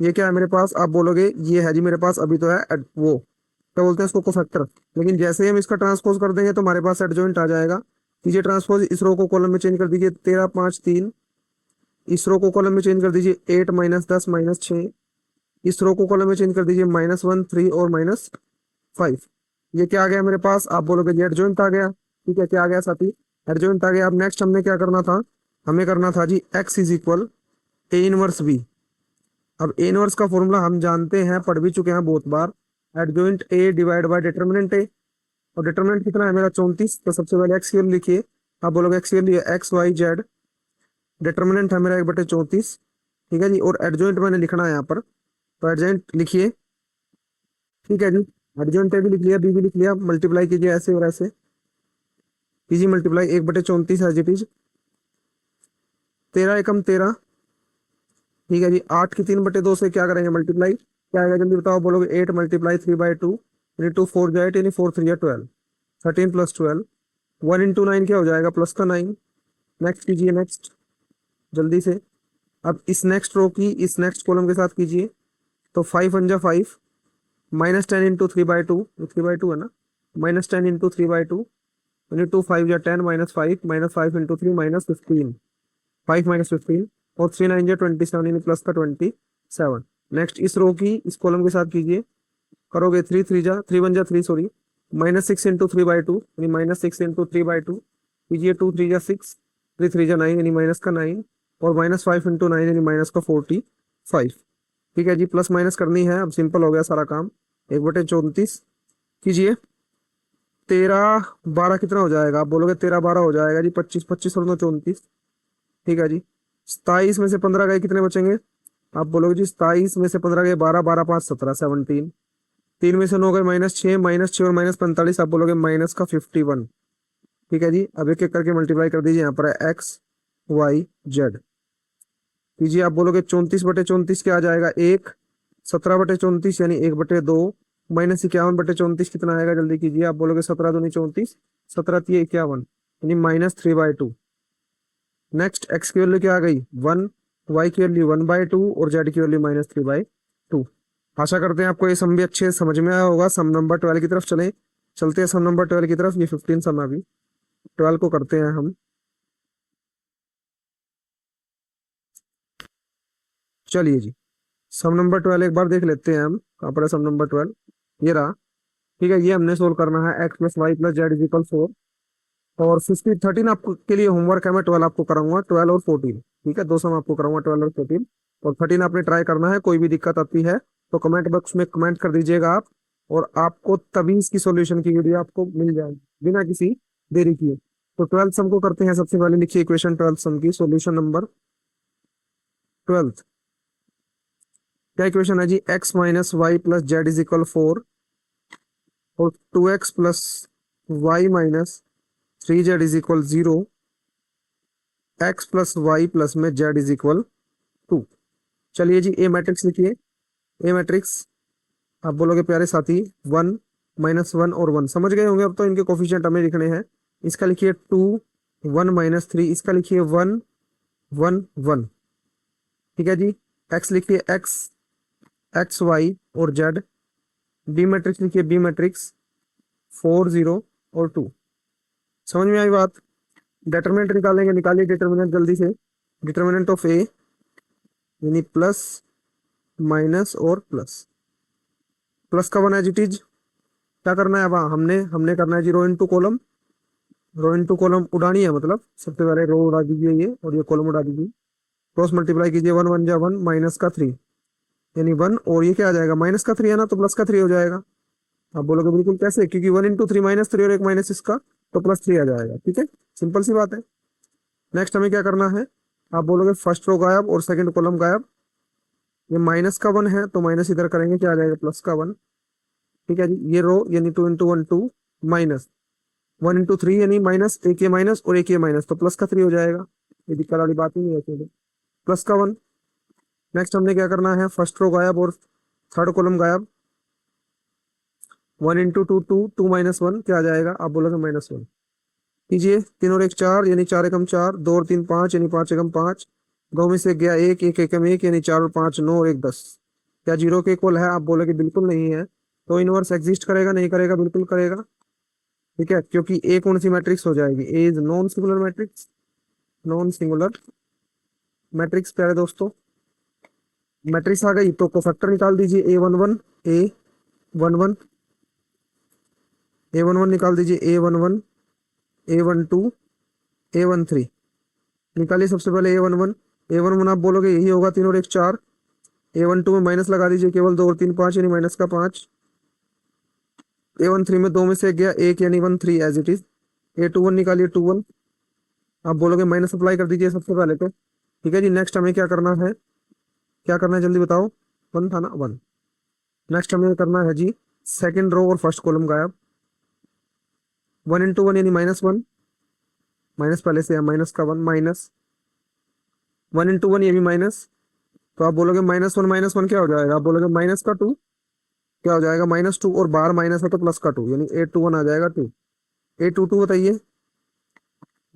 ये क्या है मेरे पास, आप बोलोगे ये है जी मेरे पास अभी तो है वो क्या बोलते हैं इसको, कोफैक्टर। लेकिन जैसे ही हम इसका ट्रांसपोज कर देंगे तो हमारे पास एडजॉइंट आ जाएगा। कीजिए ट्रांसपोज, इस रो को कॉलम में चेंज कर दीजिए, 13 5 3 इस रो को कॉलम में चेंज कर दीजिए 8 -10 -6। इस रो को कॉलम में चेंज कर दीजिए -1 3 और -5। ये क्या आ गया मेरे पास, आप बोलोगे ये एडजॉइंट आ गया। ठीक है, क्या आ गया साथी, एडजॉइंट आ गया। अब नेक्स्ट हमने क्या करना था, हमें करना था जी x is equal A inverse B. अब ए इनवर्स का फॉर्मूला हम जानते हैं, पढ़ भी चुके हैं बहुत बार, adjoint A divide by determinant A. और डिटर्मिनेंट कितना है मेरा 34, तो सबसे पहले एक्स की वैल्यू लिखिए। आप बोलोगे एक्स की value x y z, determinant है मेरा 1/34। ठीक है जी, और एडजॉइंट मैंने लिखना है यहाँ पर, तो एडजॉइंट लिखिए। ठीक है जी, एडजॉइंट ए भी लिख लिया, बी भी लिख लिया, मल्टीप्लाई कीजिए ऐसे और ऐसे कीजिए, मल्टीप्लाई 1/34 एज इट इज, 13 एकम 13। ठीक है जी, 8 की 3/2 से क्या करेंगे मल्टीप्लाई, क्या आएगा जल्दी बताओ, बोलोगे 8 × 3/2 यानी 2 4 जाए यानी 4 3 12, 13 + 12, 1 × 9 क्या हो जाएगा प्लस का 9। नेक्स्ट कीजिए, नेक्स्ट जल्दी से। अब इस नेक्स्ट रो की इस नेक्स्ट कॉलम के साथ कीजिए, तो 5 × 5 -10 × 3/2, 3/2 है ना, -10 × 3/2 यानी 2 5 या 10 -5 -5 × 3 -15, 5 -15 और 3 9 या 27 यानी प्लस का 27। नेक्स्ट इस रो की इस कॉलम के साथ कीजिए, करोगे 3 3 जा 3 1 जा 3 सॉरी, -6 × 3/2 यानी -6 × 3/2 कीजिए, 2 3 जा 6, 3 3 जा 9 यानी माइनस का 9 और -5 × 9 यानी माइनस का 45। ठीक है जी, प्लस माइनस करनी है, अब सिंपल हो गया सारा काम। 1/34 कीजिए, 13 12 कितना हो जाएगा, आप बोलोगे 13 12 हो जाएगा जी 25 25 और 34। ठीक है जी, 27 में से 15 गए कितने बचेंगे, आप बोलोगे जी 27 में से 15 गए 12 12 5 17 17, 3 में से 9 गए -6 -6 और -45, आप बोलोगे माइनस का 51। ठीक है जी, अब एक एक करके मल्टीप्लाई कर दीजिए, यहाँ पर है एक्स वाई जेड कीजिए, आप बोलोगे 34/34 क्या आ जाएगा 1, 17/34 यानी 1/2, -51/34 कितना आएगा जल्दी कीजिए, आप बोलोगे 17 दूनी 34, 17 3 51 यानी -3/2। नेक्स्ट एक्स की वैल्यू क्या आ गई 1, वाई की वैल्यू 1/2 और जेड की वैल्यू -3/2। आशा करते हैं आपको ये सम भी अच्छे से समझ में आया होगा। सम नंबर 12 की तरफ चलते हैं सम नंबर 12 की तरफ। ये 15 सम है, अभी 12 को करते हैं हम। चलिए जी, सम नंबर 12 एक बार देख लेते हैं हम, कहाँ पर है सम नंबर 12, ये रहा। ठीक है, ये हमने सोल्व करना है x + y + z = 4 और 15 13 आपको के लिए होमवर्क है, मैं 12 आपको कराऊंगा, 12 और 14। ठीक है, दो सम आपको कराऊंगा 12 और 14, और 13 आपने ट्राई करना है। कोई भी दिक्कत आती है तो कमेंट बॉक्स में कमेंट कर दीजिएगा आप, और आपको तभी इसकी सॉल्यूशन की वीडियो आपको मिल जाएगी बिना किसी देरी किए। तो 12 सम को करते हैं। सबसे पहले लिखिए इक्वेशन 12 सम की, सॉल्यूशन नंबर 12। क्या इक्वेशन है जी, x - y + z = 4 और 2x + y - 3z = 0, x + y + में z = 2। चलिए जी, ए मैट्रिक्स लिखिए। ए मैट्रिक्स, आप बोलोगे प्यारे साथी 1 -1 और 1 समझ गए होंगे, अब तो इनके कोफिशिएंट हमें लिखने हैं। इसका लिखिए 2 1 -3, इसका लिखिए 1 1 1। ठीक है जी, एक्स लिखिए x x y और z। बी मैट्रिक्स लिखिए बी मैट्रिक्स 4 0 और 2। समझ में आई बात। डिटरमिनेंट निकालेंगे, निकालिए डिटरमिनेंट जल्दी से। डिटरमिनेंट ऑफ ए यानी प्लस माइनस और प्लस, प्लस का 1 एज इट इज। क्या करना है, अब हमने हमने करना है जी रो इनटू कॉलम, रो इनटू कॉलम उड़ानी है, मतलब सबसे पहले रो उड़ा दीजिए ये, और ये कॉलम उड़ा दीजिए। क्रॉस मल्टीप्लाई कीजिए, 1 1 जा 1 माइनस का 3 यानी 1, और ये क्या आ जाएगा माइनस का 3 है ना, तो प्लस का 3 हो जाएगा। आप बोलोगे बिल्कुल कैसे, क्योंकि 1 × 3 -3 और एक माइनस इसका, तो +3 आ जाएगा। ठीक है, सिंपल सी बात है। नेक्स्ट हमें क्या करना है, आप बोलोगे फर्स्ट रो गायब और सेकंड कॉलम गायब। ये माइनस का 1 है तो माइनस इधर करेंगे, क्या आ जाएगा प्लस का 1। ठीक है जी, ये रो यानी 2 × 1 2 माइनस 1 × 3 यानी माइनस, एक ये माइनस और एक ये माइनस, तो प्लस का 3 हो जाएगा। ये दिक्कत वाली बात ही नहीं है, प्लस का 1। नेक्स्ट हमने क्या करना है, फर्स्ट रो गायब और थर्ड कॉलम गायब। 1 × 2 2 2 -1 क्या आ जाएगा, आप बोलोगे -1 कीजिए। 3 और 1 4 यानी 4 एकम 4, 2 और 3 5 यानी 5 एकम 5, 2 में से गया 1 1 एकम 1 यानी 4 और 5 9 और 1 10। क्या जीरो के इक्वल है, आप बोलोगे बिल्कुल नहीं है। तो इनवर्स एग्जिस्ट करेगा नहीं करेगा, बिल्कुल करेगा। ठीक है, क्योंकि ए कौन सी मैट्रिक्स हो जाएगी, A is non singular matrix, non singular matrix प्यारे दोस्तों, मैट्रिक्स आ गई तो कोफैक्टर निकाल दीजिए, A11 A11 A11 निकाल दीजिए, A11 A12 A13 निकालिए। सबसे पहले A11 आप बोलोगे यही होगा, 3 और 1 4। A12 में माइनस लगा दीजिए, केवल 2 और 3 5 यानी माइनस का 5। A13 में 2 में से एक गया 1 यानी 13 एज इट इज। A21 निकालिए 21, आप बोलोगे माइनस अप्लाई कर दीजिए सबसे पहले तो। ठीक है जी, नेक्स्ट हमें क्या करना है, क्या करना है जल्दी बताओ, 1 था ना 1। नेक्स्ट हमें करना है जी सेकंड रो और फर्स्ट कॉलम गायब। 1 इंटू 1 यानी -1, माइनस पहले से है, माइनस का 1 माइनस 1 इंटू 1 ये भी माइनस। तो आप बोलोगे -1 क्या हो जाएगा, आप बोलोगे माइनस का 2 क्या हो जाएगा, -2 और बाहर माइनस है तो प्लस का 2 यानी A21 आ जाएगा 2। A22 बताइए,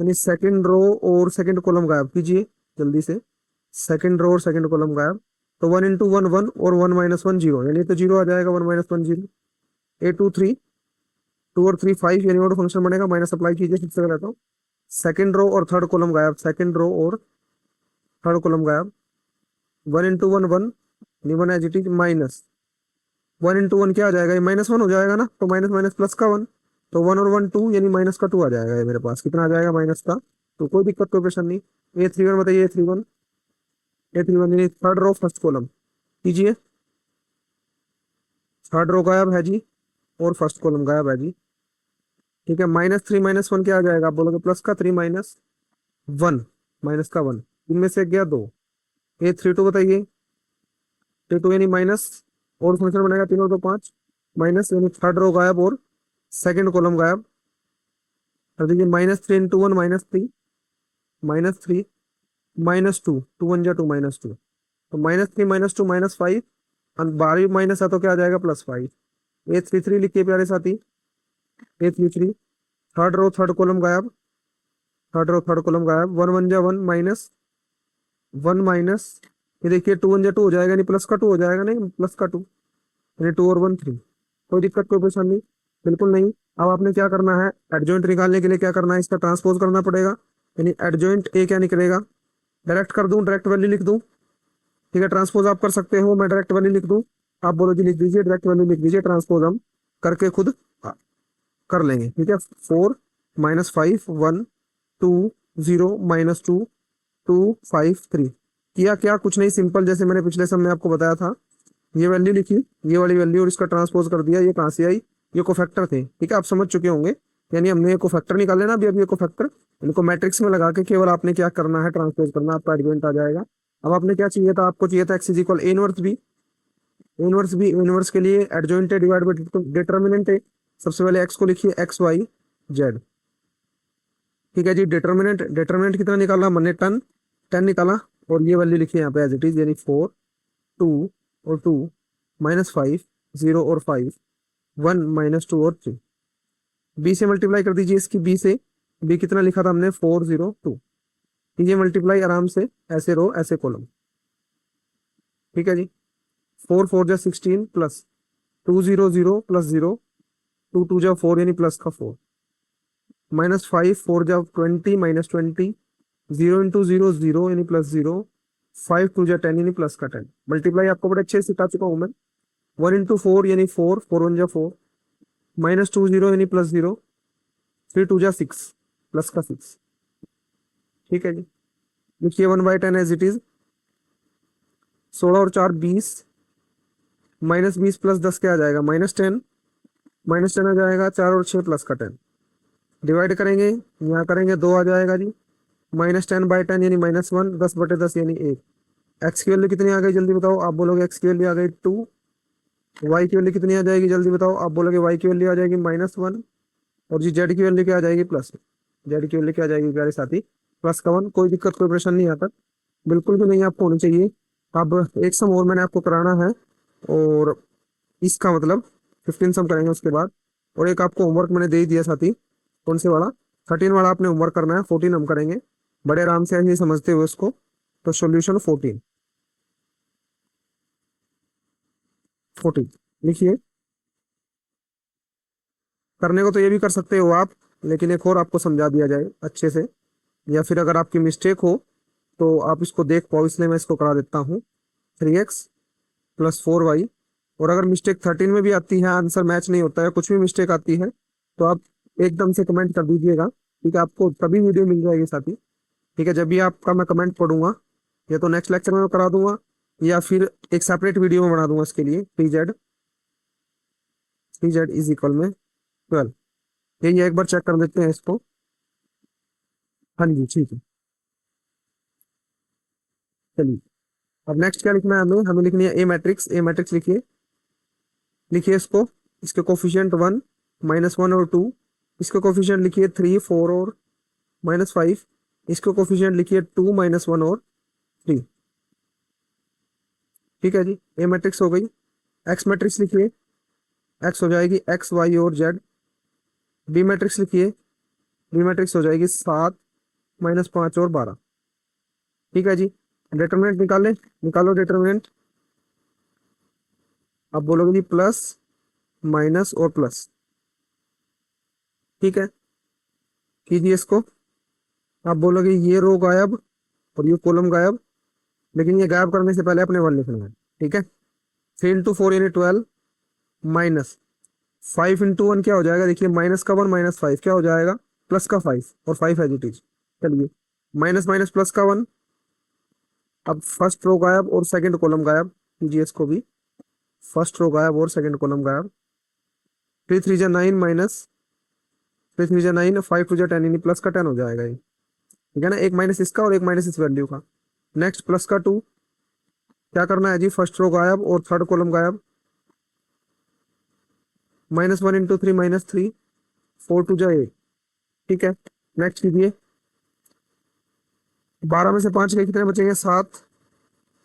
यानी सेकंड रो और सेकंड कॉलम गायब कीजिए जल्दी से, सेकंड रो और सेकंड कॉलम गायब। तो 1 इंटू 1 1 और 1 -1 0 यानी तो 0 आ जाएगा, 1 -1 0। A23 2 और 3 5 यानी और फंक्शन बनेगा, माइनस अप्लाई कीजिए सबसे पहले तो। सेकंड रो और थर्ड कॉलम गायब, सेकंड रो और थर्ड कॉलम गायब। 1 इंटू 1 1 यानी 1 as it is minus 1 into 1 क्या आ जाएगा, ये -1 हो जाएगा ना, तो माइनस माइनस प्लस का 1। तो 1 और 1 2 यानी माइनस का 2 आ जाएगा, ये मेरे पास कितना आ जाएगा माइनस का। तो कोई दिक्कत कोई परेशानी नहीं। A31 बताइए, A31 यानी थर्ड रो फर्स्ट कॉलम कीजिए। थर्ड रो गायब है जी और फर्स्ट कॉलम गायब है जी। ठीक है, -3 -1 क्या आ जाएगा, आप बोलोगे प्लस का 3 -1 माइनस का 1, इनमें से गया 2। A32 बताइए, A2 यानी माइनस और फंक्शन बनेगा 3 और 2 5 माइनस, यानी थर्ड रो गायब और सेकंड कॉलम गायब कर दीजिए। -3 इंटू 1 -3 -3 -2 2 1 जा 2 -2 तो -3 -2 -5 और 12 माइनस है तो क्या आ जाएगा +5। A33 लिखिए प्यारे साथी, A33 third row third column गायब, थर्ड रो थर्ड कॉलम गायब। 1 1 जा 1 1 माइनस, ये देखिए 2 1 जा 2 हो जाएगा, नहीं प्लस का 2 हो जाएगा, नहीं प्लस का 2 यानी 2 और 1 3। कोई दिक्कत कोई परेशानी बिल्कुल नहीं। अब आपने क्या करना है, एडजॉइंट निकालने के लिए क्या करना है, इसका ट्रांसपोज करना पड़ेगा, यानी एडजॉइंट ए क्या निकलेगा, डायरेक्ट कर दूं, डायरेक्ट वैल्यू लिख दूं। ठीक है, ट्रांसपोज आप कर सकते हो, मैं डायरेक्ट वैल्यू लिख दूं, आप बोलो जी लिख दीजिए, डायरेक्ट वैल्यू लिख दीजिए, ट्रांसपोज हम करके खुद कर लेंगे। ठीक है, 4 -5 1 2 0 -2 2 5 3 किया क्या, कुछ नहीं, सिंपल जैसे मैंने पिछले समय आपको बताया था, ये वैल्यू लिखी, ये वाली वैल्यू, और इसका ट्रांसपोज कर दिया। ये कहाँ से आई, ये कोफैक्टर थे। ठीक है, आप समझ चुके होंगे, यानी हमने ये कोफैक्टर निकाले ना अभी अभी, ये कोफैक्टर, इनको मैट्रिक्स में लगा के केवल आपने क्या करना है, ट्रांसपोज करना, आपका आर्गुमेंट आ जाएगा। अब आपने क्या चाहिए था, आपको चाहिए था x is equal A inverse B. Inverse B, inverse के लिए एडजॉइंट है डिवाइड बाई डिटर्मिनेंट है। सबसे पहले x को लिखिए XY Z। ठीक है जी, डिटर्मिनेंट, डिटर्मिनेंट कितना निकाला हमने, 10 निकाला, और ये वैल्यू लिखिए यहाँ पे एज इट इज, यानी 4 2 और 2 -5 0 और 5 1 -2 और 3। बी से मल्टीप्लाई कर दीजिए इसकी, बी से, बी कितना लिखा था हमने 4 0 2, कीजिए मल्टीप्लाई आराम से, ऐसे रो ऐसे कॉलम। ठीक है जी, 4 4 जा 16 प्लस 2 0 0 प्लस 0 2 2 जा 4 यानी प्लस का 4 -5 4 जा 20 -20 0 इंटू 0 0 यानी +0 5 2 जा 10 यानी प्लस का 10। मल्टीप्लाई आपको बड़े अच्छे से सिखा चुका हूं मैं। 1 इंटू 4 यानी 4 4 1 जा 4 -2 0 यानी +0 3 2 जा 6 प्लस का 6। ठीक है जी, लिखिए 1/10 एज इट इज। 16 और 4 20 -20 प्लस 10 क्या आ जाएगा, -10 -10 आ जाएगा, 4 और 6 प्लस का 10। डिवाइड करेंगे, यहाँ करेंगे 2 आ जाएगा जी, -10/10 यानी -1, 10/10 यानी 1। एक्स की वैल्यू कितनी आ गई जल्दी बताओ, आप बोलोगे एक्स की वैल्यू आ गई 2। वाई की वैल्यू कितनी आ जाएगी जल्दी बताओ, आप बोलोगे वाई की वैल्यू आ जाएगी -1। और जी जेड की वैल्यू क्या आ जाएगी, प्लस, जेड की वैल्यू क्या आ जाएगी प्यारे साथी, प्लस का 1। कोई दिक्कत कोई प्रश्न नहीं आता, बिल्कुल भी नहीं आपको होनी चाहिए। अब एक सम और मैंने आपको कराना है, और इसका मतलब 15 सम करेंगे उसके बाद। और एक आपको होमवर्क मैंने दे ही दिया साथी, कौन से वाला, 13 वाला आपने होमवर्क करना है, 14 हम करेंगे बड़े आराम से ऐसे ही समझते हुए उसको। तो सॉल्यूशन 14 लिखिए। करने को तो ये भी कर सकते हो आप, लेकिन एक और आपको समझा दिया जाए अच्छे से, या फिर अगर आपकी मिस्टेक हो तो आप इसको देख पाओ इसलिए मैं इसको करा देता हूँ। 3x + 4y। और अगर मिस्टेक 13 में भी आती है, आंसर मैच नहीं होता है, कुछ भी मिस्टेक आती है, तो आप एकदम से कमेंट कर दीजिएगा। ठीक है, आपको तभी वीडियो मिल जाएगी साथी। ठीक है, जब भी आपका मैं कमेंट पढ़ूंगा, या तो नेक्स्ट लेक्चर में मैं करा दूंगा, या फिर एक सेपरेट वीडियो में बना दूंगा इसके लिए। 3z = 12। ये एक बार चेक कर देते हैं इसको। हाँ जी ठीक है, चलिए। अब नेक्स्ट क्या लिखना है हमें? हमें लिखनी है ए मैट्रिक्स लिखिए। लिखिए इसको। इसके कोफिशिएंट 1, -1 और 2। इसके कोफिशिएंट लिखिए 3, 4 और -5। इसके कोफिशिएंट लिखिए 2, -1 और 3। ठीक है जी, ए मैट्रिक्स हो गई। एक्स मैट्रिक्स लिखिए। एक्स हो जाएगी x, y और z। बी मैट्रिक्स लिखिए। बी मैट्रिक्स हो जाएगी 7, -5 और 12। ठीक है जी, डिटरमिनेंट निकाले। निकालो डिटरमिनेंट। अब बोलोगे जी प्लस, माइनस और प्लस। ठीक है, कीजिए इसको। आप बोलोगे ये रो गायब और ये कॉलम गायब, लेकिन ये गायब करने से पहले अपने 1 लिखना है। ठीक है, 3 × 4 यानी 12, माइनस 5 × 1 क्या हो जाएगा? देखिए, माइनस का 1 -5 क्या हो जाएगा? प्लस का 5, और 5 एज इट इज। चलिए, माइनस माइनस प्लस का 1। अब फर्स्ट रो गायब और सेकंड कॉलम गायब, कीजिए इसको भी। फर्स्ट रो गायब और सेकंड कॉलम गायब। 3 3 जा 9, माइनस 3 3 जा 9, 5 2 जा 10, यानी प्लस का 10 हो जाएगा ये। ठीक है ना, एक माइनस इसका और एक माइनस इस वैल्यू का। नेक्स्ट प्लस का 2। क्या करना है जी? फर्स्ट रो गायब और थर्ड कॉलम गायब। -1 × 3, -3, 4 2 जा 8। ठीक है, नेक्स्ट कीजिए। 12 में से 5 गए, कितने बचेंगे? 7।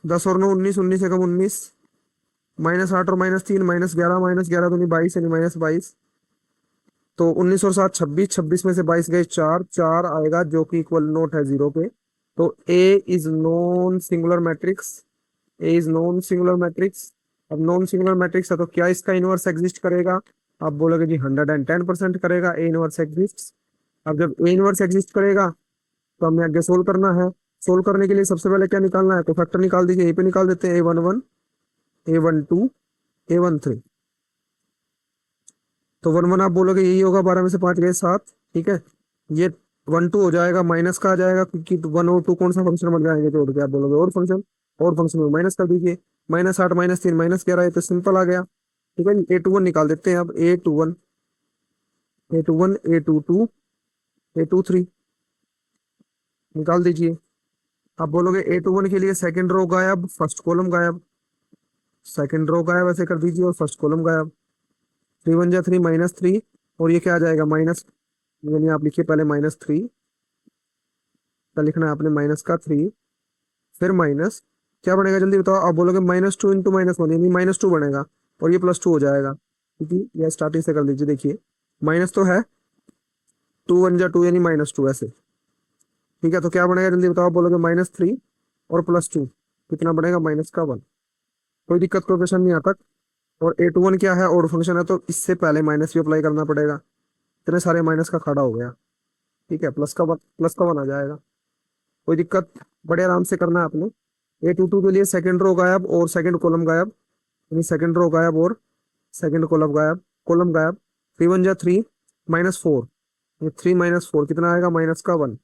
10 और 9 19, 19 से कम 19। -8 और -3, -11, -11 दूनी 22, यानी -22। तो 19 और 7 26, 26 में से 22 गए 4, 4 आएगा जो कि इक्वल नोट है 0 पे। तो A is non singular matrix. A is non singular matrix. अब नॉन सिंगुलर मैट्रिक्स है तो क्या इसका इनवर्स एग्जिस्ट करेगा? आप बोलोगे जी 110% करेगा, ए इनवर्स एग्जिस्ट। अब जब ए इनवर्स एग्जिस्ट करेगा तो हमें आगे सोल्व करना है। सोल्व करने के लिए सबसे पहले क्या निकालना है? कोफैक्टर निकाल दीजिए। ए पे निकाल देते हैं A11, A12, A13। तो 1 1 आप बोलोगे यही होगा, 12 में से 5 गए 7। ठीक है, ये 1 2 हो जाएगा, माइनस का आ जाएगा, क्योंकि 1 और 2 कौन सा फंक्शन बन जाएंगे जोड़ के? आप बोलोगे और फंक्शन। और फंक्शन में माइनस कर दीजिए। -8, -3, -11, ये तो सिंपल आ गया। ठीक है, A21 निकाल देते हैं। अब A21, A21, A22, A23 निकाल दीजिए। आप बोलोगे A21 के लिए सेकंड रो गायब, फर्स्ट कॉलम गायब। सेकंड रो गायब ऐसे कर दीजिए और फर्स्ट कॉलम गायब। 3 1 जा 3, -3। और ये क्या आ जाएगा? माइनस, यानी आप लिखिए पहले -3 का लिखना है आपने, माइनस का 3, फिर माइनस क्या बनेगा जल्दी बताओ? आप बोलोगे -2 × -1, यानी -2 बनेगा, और ये +2 हो जाएगा, क्योंकि ये स्टार्टिंग से कर लीजिए। देखिए, माइनस तो है, 2 1 जा 2, यानी -2 ऐसे। ठीक है, तो क्या बनेगा जल्दी बताओ? आप बोलोगे -3 और +2 कितना बनेगा? -1। कोई दिक्कत, कोई क्वेश्चन नहीं आता। और A21 क्या है? और फंक्शन है, तो इससे पहले माइनस भी अप्लाई करना पड़ेगा। इतने सारे माइनस का खड़ा हो गया। ठीक है, प्लस का 1 आ जाएगा। कोई दिक्कत, बड़े आराम से करना है आपने। A22 के लिए सेकंड रो गायब और सेकंड कॉलम गायब, यानी सेकंड रो गायब और सेकंड कॉलम गायब, कॉलम गायब। 3 1 जा 3, -4, 3 -4 कितना आएगा? -1।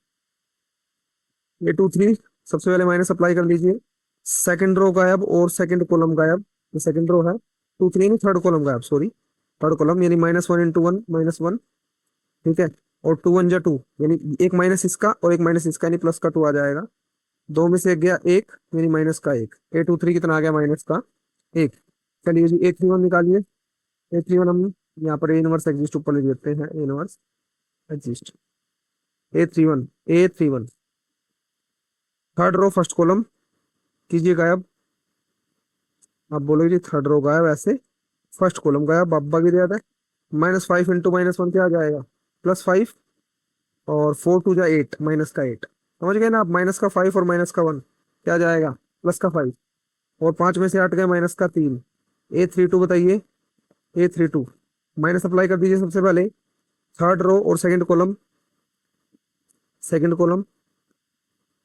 A23 सबसे पहले माइनस अप्लाई कर लीजिए। सेकंड रो गायब और सेकंड कॉलम गायब, ये सेकंड रो है। 2 3 नहीं, थर्ड कॉलम गायब, सॉरी, थर्ड कॉलम, यानी -1 × 1, -1। ठीक है, और 2 1 जा 2, यानी एक माइनस इसका और एक माइनस इसका, यानी प्लस का 2 आ जाएगा। दो में से एक गया 1, यानी माइनस का 1। A23 कितना आ गया? -1। चलिए जी, A31 निकालिए। A31 हम यहाँ पर ए इनवर्स एग्जिस्ट ऊपर लिख देते हैं, A inverse exist. A31 third row first column कीजिए गायब। आप बोलोगे जी थर्ड रो गायब ऐसे, फर्स्ट कॉलम गायब, बब्बा की दिया था। -5 × -1 क्या आ जाएगा? +5, और 4 2 जा 8, माइनस का 8। समझ गए ना आप? माइनस का 5 और माइनस का 1 क्या आ जाएगा? प्लस का 5। और 5 में से 8 गए, -3। A32 बताइए। A32 माइनस अप्लाई कर दीजिए सबसे पहले। थर्ड रो और second column, second column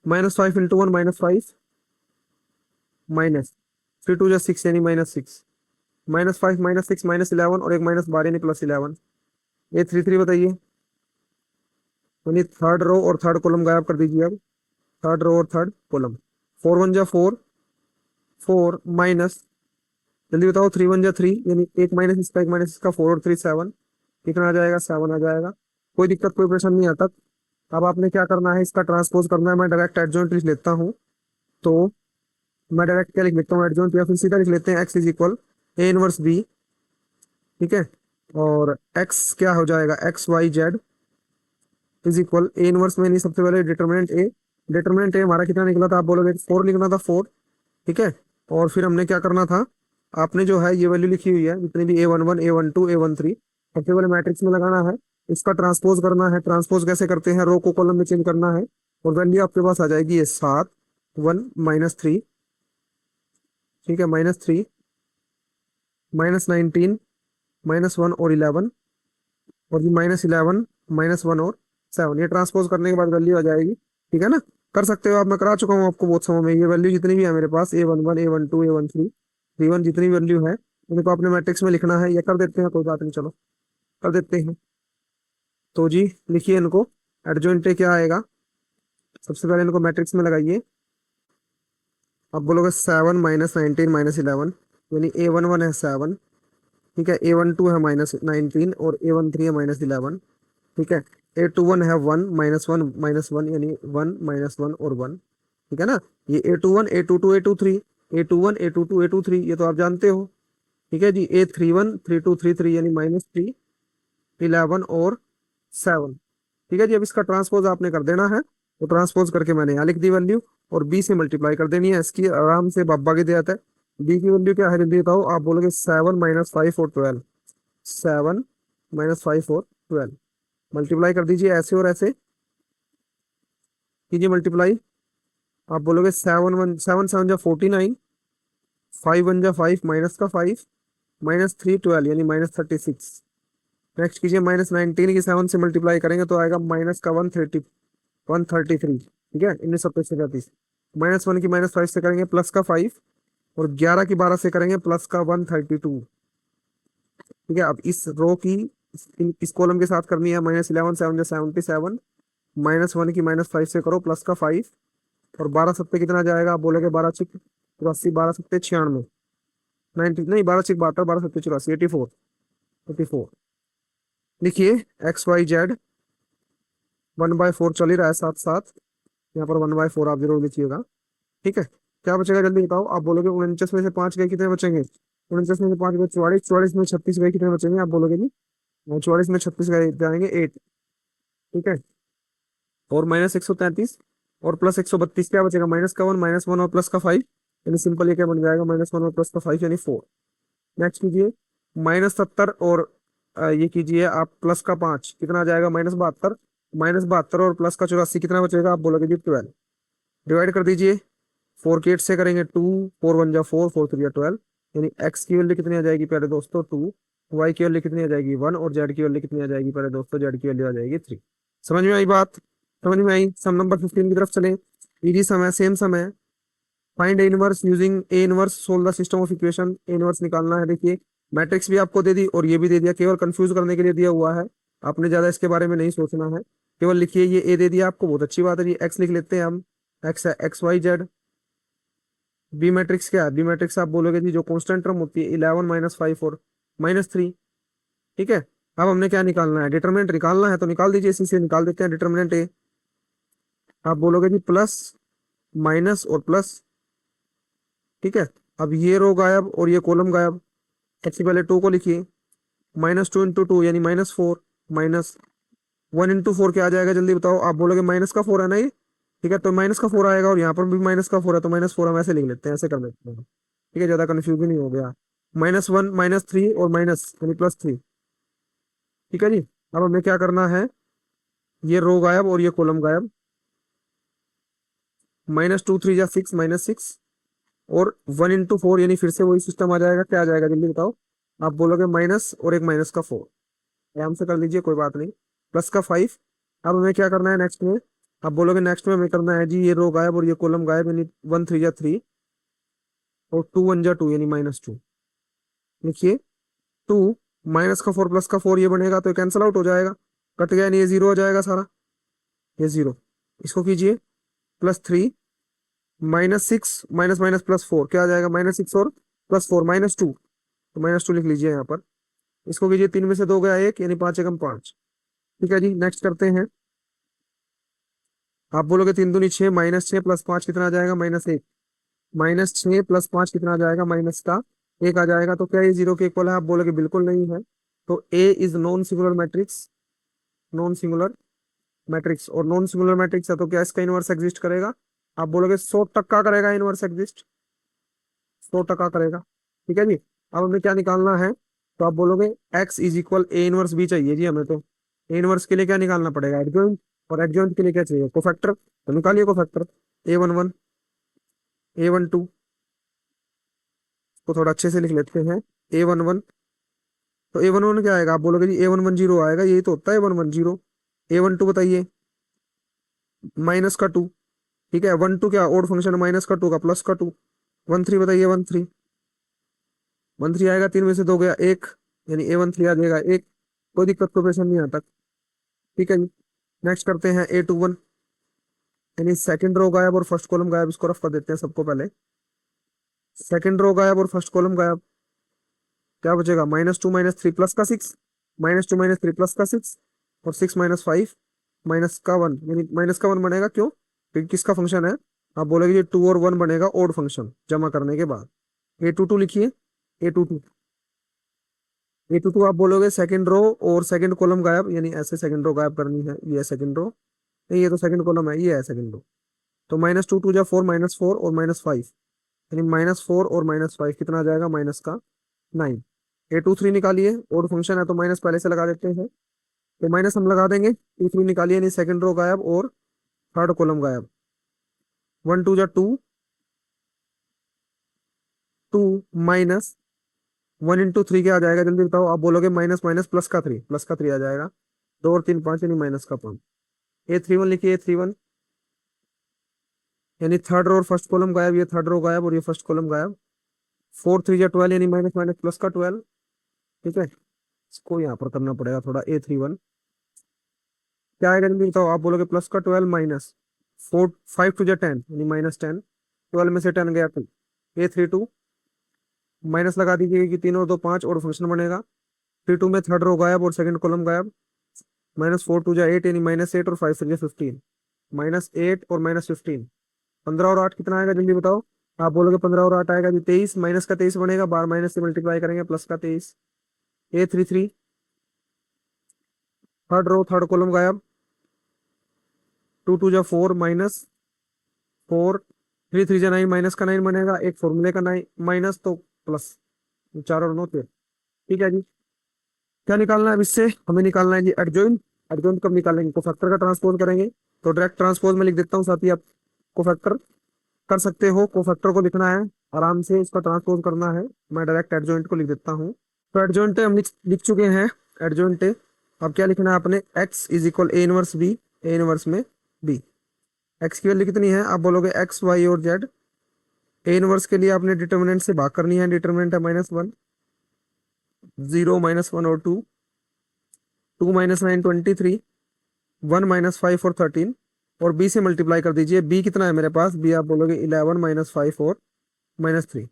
-5 into 1 -5 minus 3 2 6 यानी -6 -5 -6 -11 और एक -12 यानी +11। ये 3 3 बताइए, यानी थर्ड रो और थर्ड कॉलम गायब कर दीजिए अब। थर्ड रो और थर्ड कॉलम। 4 1 जा 4, 4 माइनस, जल्दी बताओ, 3 1 जा 3 यानी एक माइनस इसका एक माइनस इसका, 4 और 3 7, कितना आ जाएगा 7 आ जाएगा। कोई दिक्कत कोई परेशानी नहीं आता। अब आपने क्या करना है, इसका ट्रांसपोज करना है। मैं डायरेक्ट एडजॉइंट लिख लेता हूँ। तो मैं डायरेक्ट क्या लिख लेता हूँ एडजॉइंट, या फिर सीधा लिख लेते हैं x is equal A inverse B. ठीक है, और एक्स क्या हो जाएगा, x y z is equal A inverse में नहीं, सबसे पहले डिटर्मिनेंट ए। डिटर्मिनेंट ए हमारा कितना निकला था, आप बोलोगे 4 लिखना था, 4। ठीक है, और फिर हमने क्या करना था, आपने जो है ये वैल्यू लिखी हुई है जितनी भी A11 A12 A13, सबसे पहले मैट्रिक्स में लगाना है, इसका ट्रांसपोज करना है। ट्रांसपोज कैसे करते हैं, रो को कॉलम में चेंज करना है, और वैल्यू आपके पास आ जाएगी ये 7 1 -3। ठीक है, -3 -19 -1 और 11, और ये -11 -1 और 7, ये ट्रांसपोज करने के बाद वैल्यू आ जाएगी। ठीक है ना, कर सकते हो आप, मैं करा चुका हूँ आपको बहुत समय में। ये वैल्यू जितनी भी है मेरे पास A11 A12 A13 A1 जितनी वैल्यू है उनको आपने मैट्रिक्स में लिखना है। ये कर देते हैं, कोई बात नहीं, चलो कर देते हैं। तो जी लिखिए इनको, एडजॉइंट क्या आएगा, सबसे पहले इनको मैट्रिक्स में लगाइए। अब बोलोगे 7 -19 -11, यानी A11 है 7। ठीक है, A12 है -19 और A13 है -11। ठीक है, A21 है 1 -1 यानी 1 -1 और 1। ठीक है ना, ये A21 A22 A23 A21 A22 A23 ये तो आप जानते हो। ठीक है जी, A31 32 33 यानी -3 11 और 7। ठीक है जी, अब इसका ट्रांसपोज आपने कर देना है। तो ट्रांसपोज करके मैंने यहाँ लिख दी वैल्यू, और बी से मल्टीप्लाई कर देनी है इसकी, आराम से बाबा की देता है। बी की वैल्यू क्या है जल्दी बताओ, आप बोलोगे 7 -5 और 12, 7 -5 और 12। मल्टीप्लाई कर दीजिए ऐसे और ऐसे, कीजिए मल्टीप्लाई। आप बोलोगे 7 7 जा 49, 5 1 जा 5 माइनस का 5 -3 12 यानी -36। नेक्स्ट कीजिए -19 की 7 से मल्टीप्लाई करेंगे तो आएगा माइनस का 133। ठीक है, 1935। -1 की -5 से करेंगे प्लस का 5, और 11 की 12 से करेंगे प्लस का 132। ठीक है, अब इस रो की इस कॉलम के साथ करनी है, -11 7 जा 77, -1 की -5 से करो प्लस का 5, और 12 सत्ते कितना जाएगा, आप बोलोगे 12 छिक 84, 12 सत्ते 96, 90 नहीं, 12 छिक 72, 12 सत्ते 84, 84 84। लिखिए एक्स वाई जेड 1/4 चल ही रहा है साथ साथ, यहाँ पर 1/4 आप जरूर लिखिएगा। ठीक है, क्या बचेगा जल्दी बताओ, आप बोलोगे 49 में से 5 गए कितने बचेंगे, 49 में से 5 गए 44, 44 में 36 गए कितने बचेंगे, आप बोलोगे जी 44 में 36 गए जाएंगे 8। ठीक है, और -133 और +132 क्या बचेगा, -1 -1 और प्लस का 5, यानी सिंपल ये क्या बन जाएगा, -1 और प्लस का 5 यानी 4। नेक्स्ट कीजिए -70 और ये कीजिए आप प्लस का 5, कितना आ जाएगा, -72, -72 और प्लस का 84 कितना बचेगा, आप बोलोगे जी 12। डिवाइड कर दीजिए, 4 के 8 से करेंगे 2, 4 1 जा 4 4 3 जा 12, यानी एक्स की वैल्यू कितनी आ जाएगी पहले दोस्तों 2, वाई की वैल्यू कितनी आ जाएगी 1, और जेड की वैल्यू कितनी आ जाएगी पहले दोस्तों, जेड की वैल्यू आ जाएगी 3। समझ में आई बात, समझ में आई। सम नंबर 15 की तरफ चले। इजी समय, सेम समय। Find A inverse using A inverse, solve the system of equation. A inverse निकालना है। देखिए मैट्रिक्स भी आपको दे दी और ये भी दे दिया, केवल कंफ्यूज करने के लिए दिया हुआ है, आपने ज्यादा इसके बारे में नहीं सोचना है। केवल लिखिए ये ए दे दिया आपको, बहुत अच्छी बात है जी। एक्स लिख लेते हैं हम, एक्स है x y z. B matrix क्या है, बी मैट्रिक्स आप बोलोगे जी जो कॉन्स्टेंट टर्म होती है 11 -5 और -3। ठीक है, अब हमने क्या निकालना है, डिटरमिनेंट निकालना है, तो निकाल दीजिए, इसी से निकाल देते हैं डिटरमिनेंट ए। आप बोलोगे जी प्लस माइनस और प्लस। ठीक है, अब ये रो गायब और ये कॉलम गायब। सबसे पहले 2 को लिखिए, -2 × 2 यानी -4, -1 × 4 क्या आ जाएगा जल्दी बताओ, आप बोलोगे माइनस का 4 है ना ये। ठीक है, तो माइनस का 4 आएगा, और यहाँ पर भी -4 है, तो -4 हम ऐसे लिख लेते हैं, ऐसे कर लेते हैं। ठीक है, ज्यादा कंफ्यूजन नहीं हो गया। -1 -3 और माइनस यानी +3। ठीक है जी, अब हमें क्या करना है, ये रो गायब और ये कॉलम गायब। -2 3 जा 6 -6, और 1 × 4 यानी फिर से वही सिस्टम आ जाएगा, क्या आ जाएगा जल्दी बताओ, आप बोलोगे माइनस और एक माइनस का 4, आराम से कर लीजिए कोई बात नहीं, प्लस का 5। अब हमें क्या करना है नेक्स्ट में, अब बोलोगे नेक्स्ट में हमें करना है जी ये रो गायब और ये कॉलम गायब, यानी 1 3 जा 3 और 2 1 जा 2 यानी -2। लिखिए 2 -का 4 +का 4 ये बनेगा तो कैंसिल आउट हो जाएगा, कट गया, यानी ये 0 हो जाएगा सारा, ये 0। इसको कीजिए +3 -6 माइनस माइनस +4 क्या आ जाएगा, -6 और +4 -2, तो -2 लिख लीजिए यहाँ पर। इसको कीजिए 3 में से 2 गया 1, यानी 5 एकम 5। ठीक है जी, नेक्स्ट करते हैं। आप बोलोगे 3 दूनी 6 -6 +5 कितना आ जाएगा, -1। -6 +5 कितना आ जाएगा, -1 आ जाएगा। तो क्या ये 0 के इक्वल है, आप बोलोगे बिल्कुल नहीं है। तो A is non singular matrix, non singular matrix, और नॉन सिंगुलर मैट्रिक्स है तो क्या इसका इनवर्स एग्जिस्ट करेगा, आप बोलोगे 100% करेगा इनवर्स एग्जिस्ट, 100% करेगा। ठीक है जी, अब हमें क्या निकालना है, तो आप बोलोगे x is equal A inverse B चाहिए जी हमें। तो ए इनवर्स के लिए क्या निकालना पड़ेगा, एडजॉइंट, और एडजॉइंट के लिए क्या चाहिए, कोफैक्टर। तो निकालिए कोफैक्टर, A11 A12 को थोड़ा अच्छे से लिख लेते हैं, A11। तो A11 क्या आएगा, आप बोलोगे जी A110 आएगा, यही तो होता है A110। A12 बताइए, -2। ठीक है, 1 2 क्या ओड फंक्शन, -2 का +2। 1 3 बताइए, 1 3, 1 3 आएगा, 3 में से 2 गया 1, यानी A13 आ जाएगा 1। कोई दिक्कत को पेश नहीं आता। ठीक है जी, नेक्स्ट करते हैं A21, यानी सेकंड रो गायब और फर्स्ट कॉलम गायब, इसको रफ कर देते हैं सबको पहले। सेकंड रो गायब और फर्स्ट कॉलम गायब, क्या बचेगा, -2 -3 +का 6, -2 -3 +का 6 और 6 -5 -का 1, यानी -का 1 बनेगा, क्यों, क्योंकि किसका फंक्शन है, आप बोलोगे ये 2 और 1 बनेगा ओड फंक्शन जमा करने के बाद। A22 लिखिए, A22, A22 आप बोलोगे सेकंड रो और सेकंड कॉलम गायब, यानी ऐसे सेकंड रो गायब करनी है, ये सेकंड रो नहीं, ये तो सेकंड कॉलम है, ये है सेकंड रो। तो -2 2 जा 4 -4 और -5, यानी -4 और -5 कितना आ जाएगा, -9। A23 निकालिए, और फंक्शन है तो माइनस पहले से लगा देते हैं, तो माइनस हम लगा देंगे। 23 निकालिए, यानी सेकंड रो गायब और थर्ड कॉलम गायब। 1 2 जा 2, 2 -1 × 3 क्या आ जाएगा, जल्दी बताओ, आप बोलोगे माइनस माइनस +का 3 आ जाएगा, 2 और 3 5, यानी -का 5। A31 लिखिए, A31, यानी थर्ड रो और फर्स्ट कॉलम गायब, ये थर्ड रो गायब और ये फर्स्ट कॉलम गायब। 4 3 जा 12, यानी माइनस माइनस +का 12। ठीक है, इसको यहाँ पर करना पड़ेगा थोड़ा। A31 क्या आएगा, जल्दी बताओ, आप बोलोगे +का 12 -4 5 2 जा 10, यानी -10, 12 में से 10 गया 2। A32 माइनस लगा दीजिए कि 3 और 2 5 और फंक्शन बनेगा। 32 में थर्ड रो गायब और सेकंड कॉलम गायब। -4 2 जा 8, यानी -8 और 5 3 जा 15, -8 और -15, 15 और 8 कितना आएगा, जल्दी बताओ, आप बोलोगे 15 और 8 आएगा जी 23, -का 23 बनेगा, बार माइनस से मल्टीप्लाई करेंगे, +का 23। A33 third row third column गायब, 2 2 जा 4 -4, 3 3 जा 9, -का 9 बनेगा, एक फॉर्मूले का 9 माइनस तो प्लस, 4 और 9 13। ठीक है जी, क्या निकालना है अब इससे, हमें निकालना है जी एडजॉइंट। एडजॉइंट कब निकालेंगे, कोफैक्टर का ट्रांसपोज करेंगे, तो डायरेक्ट ट्रांसपोज में लिख देता हूँ, साथ ही आप कोफैक्टर कर सकते हो। कोफैक्टर को लिखना है आराम से, इसका ट्रांसपोज करना है, मैं डायरेक्ट एडजॉइंट को लिख देता हूँ। तो एडजॉइंट हम लिख चुके हैं, एडजॉइंट। अब क्या लिखना है आपने, x is equal A inverse B, A inverse में बी। एक्स की वैल्यू कितनी है, आप बोलोगे एक्स वाई और जेड। ए इनवर्स के लिए आपने डिटर्मिनेंट से भाग करनी है, डिटर्मिनेंट है -1 0 -1 और 2, 2 -9 23, 1 -5 और 13, और बी से मल्टीप्लाई कर दीजिए। बी कितना है मेरे पास, बी आप बोलोगे 11 -5 और -3।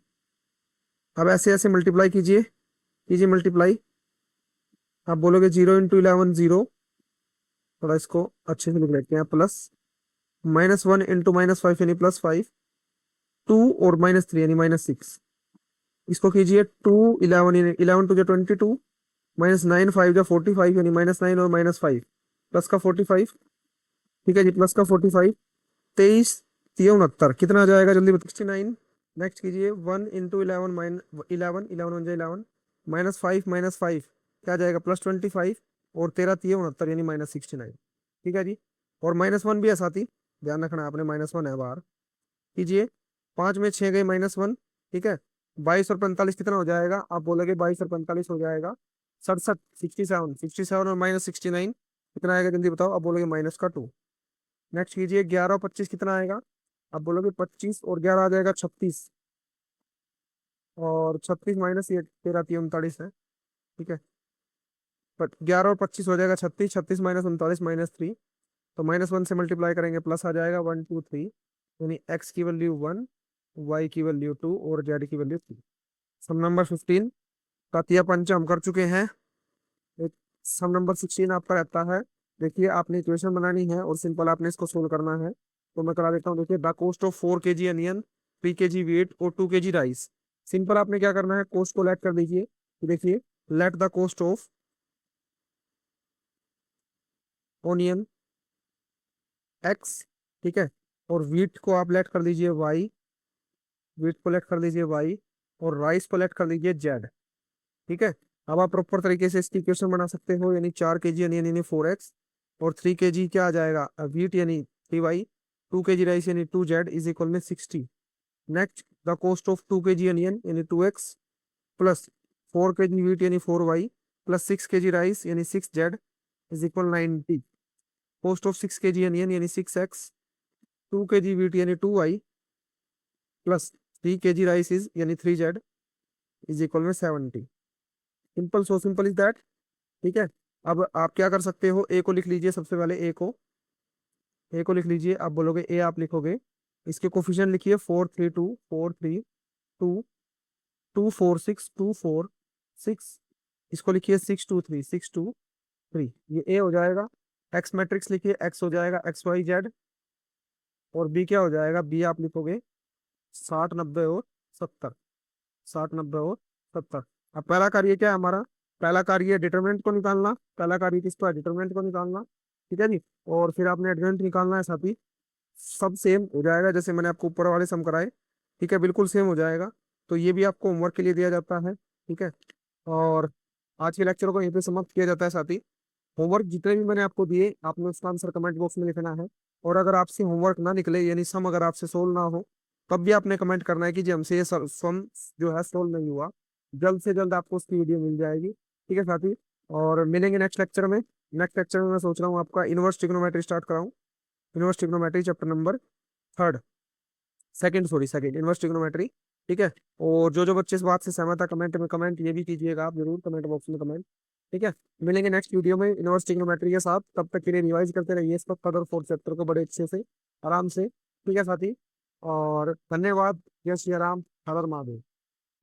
अब ऐसे ऐसे मल्टीप्लाई कीजिए, कीजिए मल्टीप्लाई। आप बोलोगे 0 × 11 0, थोड़ा इसको अच्छे से लिख लेते हैं, प्लस -1 × -5 यानी +5, 2 और -3 यानी -6। इसको कीजिए 2 11, 11 2 जा 22, -9 5 जा 45, यानी -9 और -5, +का 45। ठीक है जी, +का 45, 23 3 69 कितना आ जाएगा, जल्दी बताओ, 69। नेक्स्ट कीजिए 1 × 11 11 11 1 जा 11, -5 -5 क्या आ जाएगा, +25, और 13 3 69, यानी -69। ठीक है जी, और -1 भी है साथ ही, ध्यान रखना आपने, -1 है बाहर। कीजिए 5 में 6 गए -1। ठीक है, 22 और 45 कितना हो जाएगा, आप बोलोगे 22 और 45 हो जाएगा 67, 67 67 और -69 कितना आएगा, जल्दी बताओ, आप बोलोगे -का 2। नेक्स्ट कीजिए, 11 और 25 कितना आएगा? आप बोलोगे 25 और 11 आ जाएगा 36, और 36 माइनस ये 13 39 है, ठीक है। बट 11 और 25 हो जाएगा 36, 36 माइनस 39 -3, तो -1 से मल्टीप्लाई करेंगे, प्लस आ जाएगा 1 2 3, यानी एक्स की वैल्यू 1, वाई की वैल्यू 2 और जेड की वैल्यू 3। सम नंबर 15 तृतीय पंच हम कर चुके हैं। एक सम नंबर 16 आपका रहता है। देखिए आपने इक्वेशन बनानी है और सिंपल आपने इसको सोल्व करना है, तो मैं करा देता हूँ। देखिए, the cost of 4 kg onion, 3 kg wheat और 2 kg राइस। सिंपल आपने क्या करना है, कॉस्ट को लेट कर दीजिए। तो देखिए, let the cost of onion x, ठीक है, और वीट को आप लेट कर दीजिए वाई, वीट को लेट कर दीजिए वाई, और राइस को लेट कर दीजिए जेड, ठीक है। अब आप प्रॉपर तरीके से इसकी इक्वेशन बना सकते हो, यानी 4 kg अनियन यानी 4x, और 3 kg क्या आ जाएगा वीट यानी 3y, 2 kg राइस यानी 2z इज इक्वल में 60। Next, the cost of 2 kg onion यानी 2x, प्लस 4 kg वीट यानी 4y, प्लस 6 kg राइस यानी 6z is equal 90। Cost of 6 kg onion यानी 6x, 2 kg वीट यानी 2y, plus 3 kg rice is यानी 3z is equal में 70। Simple, so simple is that, ठीक है। अब आप क्या कर सकते हो, ए को लिख लीजिए, सबसे पहले ए को लिख लीजिए। आप बोलोगे ए, आप लिखोगे, इसके कोफिशिएंट लिखिए 4 3 2 4 3 2, 2 4 6 2 4 6, इसको लिखिए 6 2 3 6 2 3, ये ए हो जाएगा। एक्स मैट्रिक्स लिखिए, एक्स हो जाएगा XYZ, और बी क्या हो जाएगा, बी आप लिखोगे 60 90 और 70, 60 90 और 70। अब पहला कार्य क्या है हमारा, पहला कार्य डिटरमिनेंट को निकालना, पहला कार्य किसका है, डिटरमिनेंट को निकालना, ठीक है जी। और फिर आपने एडजॉइंट निकालना है, साथ ही सब सेम हो जाएगा जैसे मैंने आपको ऊपर वाले सम कराए, ठीक है, बिल्कुल सेम हो जाएगा। तो ये भी आपको होमवर्क के लिए दिया जाता है, ठीक है। और आज के लेक्चर को यहीं पे समाप्त किया जाता है। साथ ही होमवर्क जितने भी मैंने आपको दिए, आपने उसका आंसर कमेंट बॉक्स में लिखना है। और अगर आपसे होमवर्क ना निकले, यानी सम अगर आपसे सोल्व ना हो, तब भी आपने कमेंट करना है कि जी हमसे ये सम जो है सोल्व नहीं हुआ। जल्द से जल्द आपको उसकी वीडियो मिल जाएगी, ठीक है साथी। और मिलेंगे नेक्स्ट लेक्चर में। नेक्स्ट लेक्चर में मैं सोच रहा हूँ आपका इनवर्स ट्रिग्नोमेट्री स्टार्ट कराऊँ। Inverse trigonometry chapter number third, second, sorry second, inverse trigonometry, ठीक है। और जो जो बच्चे इस बात से सहमत है, कमेंट में कमेंट ये भी कीजिएगा आप जरूर, कमेंट बॉक्स में कमेंट, ठीक है। मिलेंगे नेक्स्ट वीडियो में इनवर्स ट्रिग्नोमेट्री के साथ। तब तक के लिए रिवाइज करते रहिए इसको, थर्ड और फोर्थ चैप्टर को बड़े अच्छे से, आराम से, ठीक है साथी। और धन्यवाद। जय श्री राम, हर हर महादेव।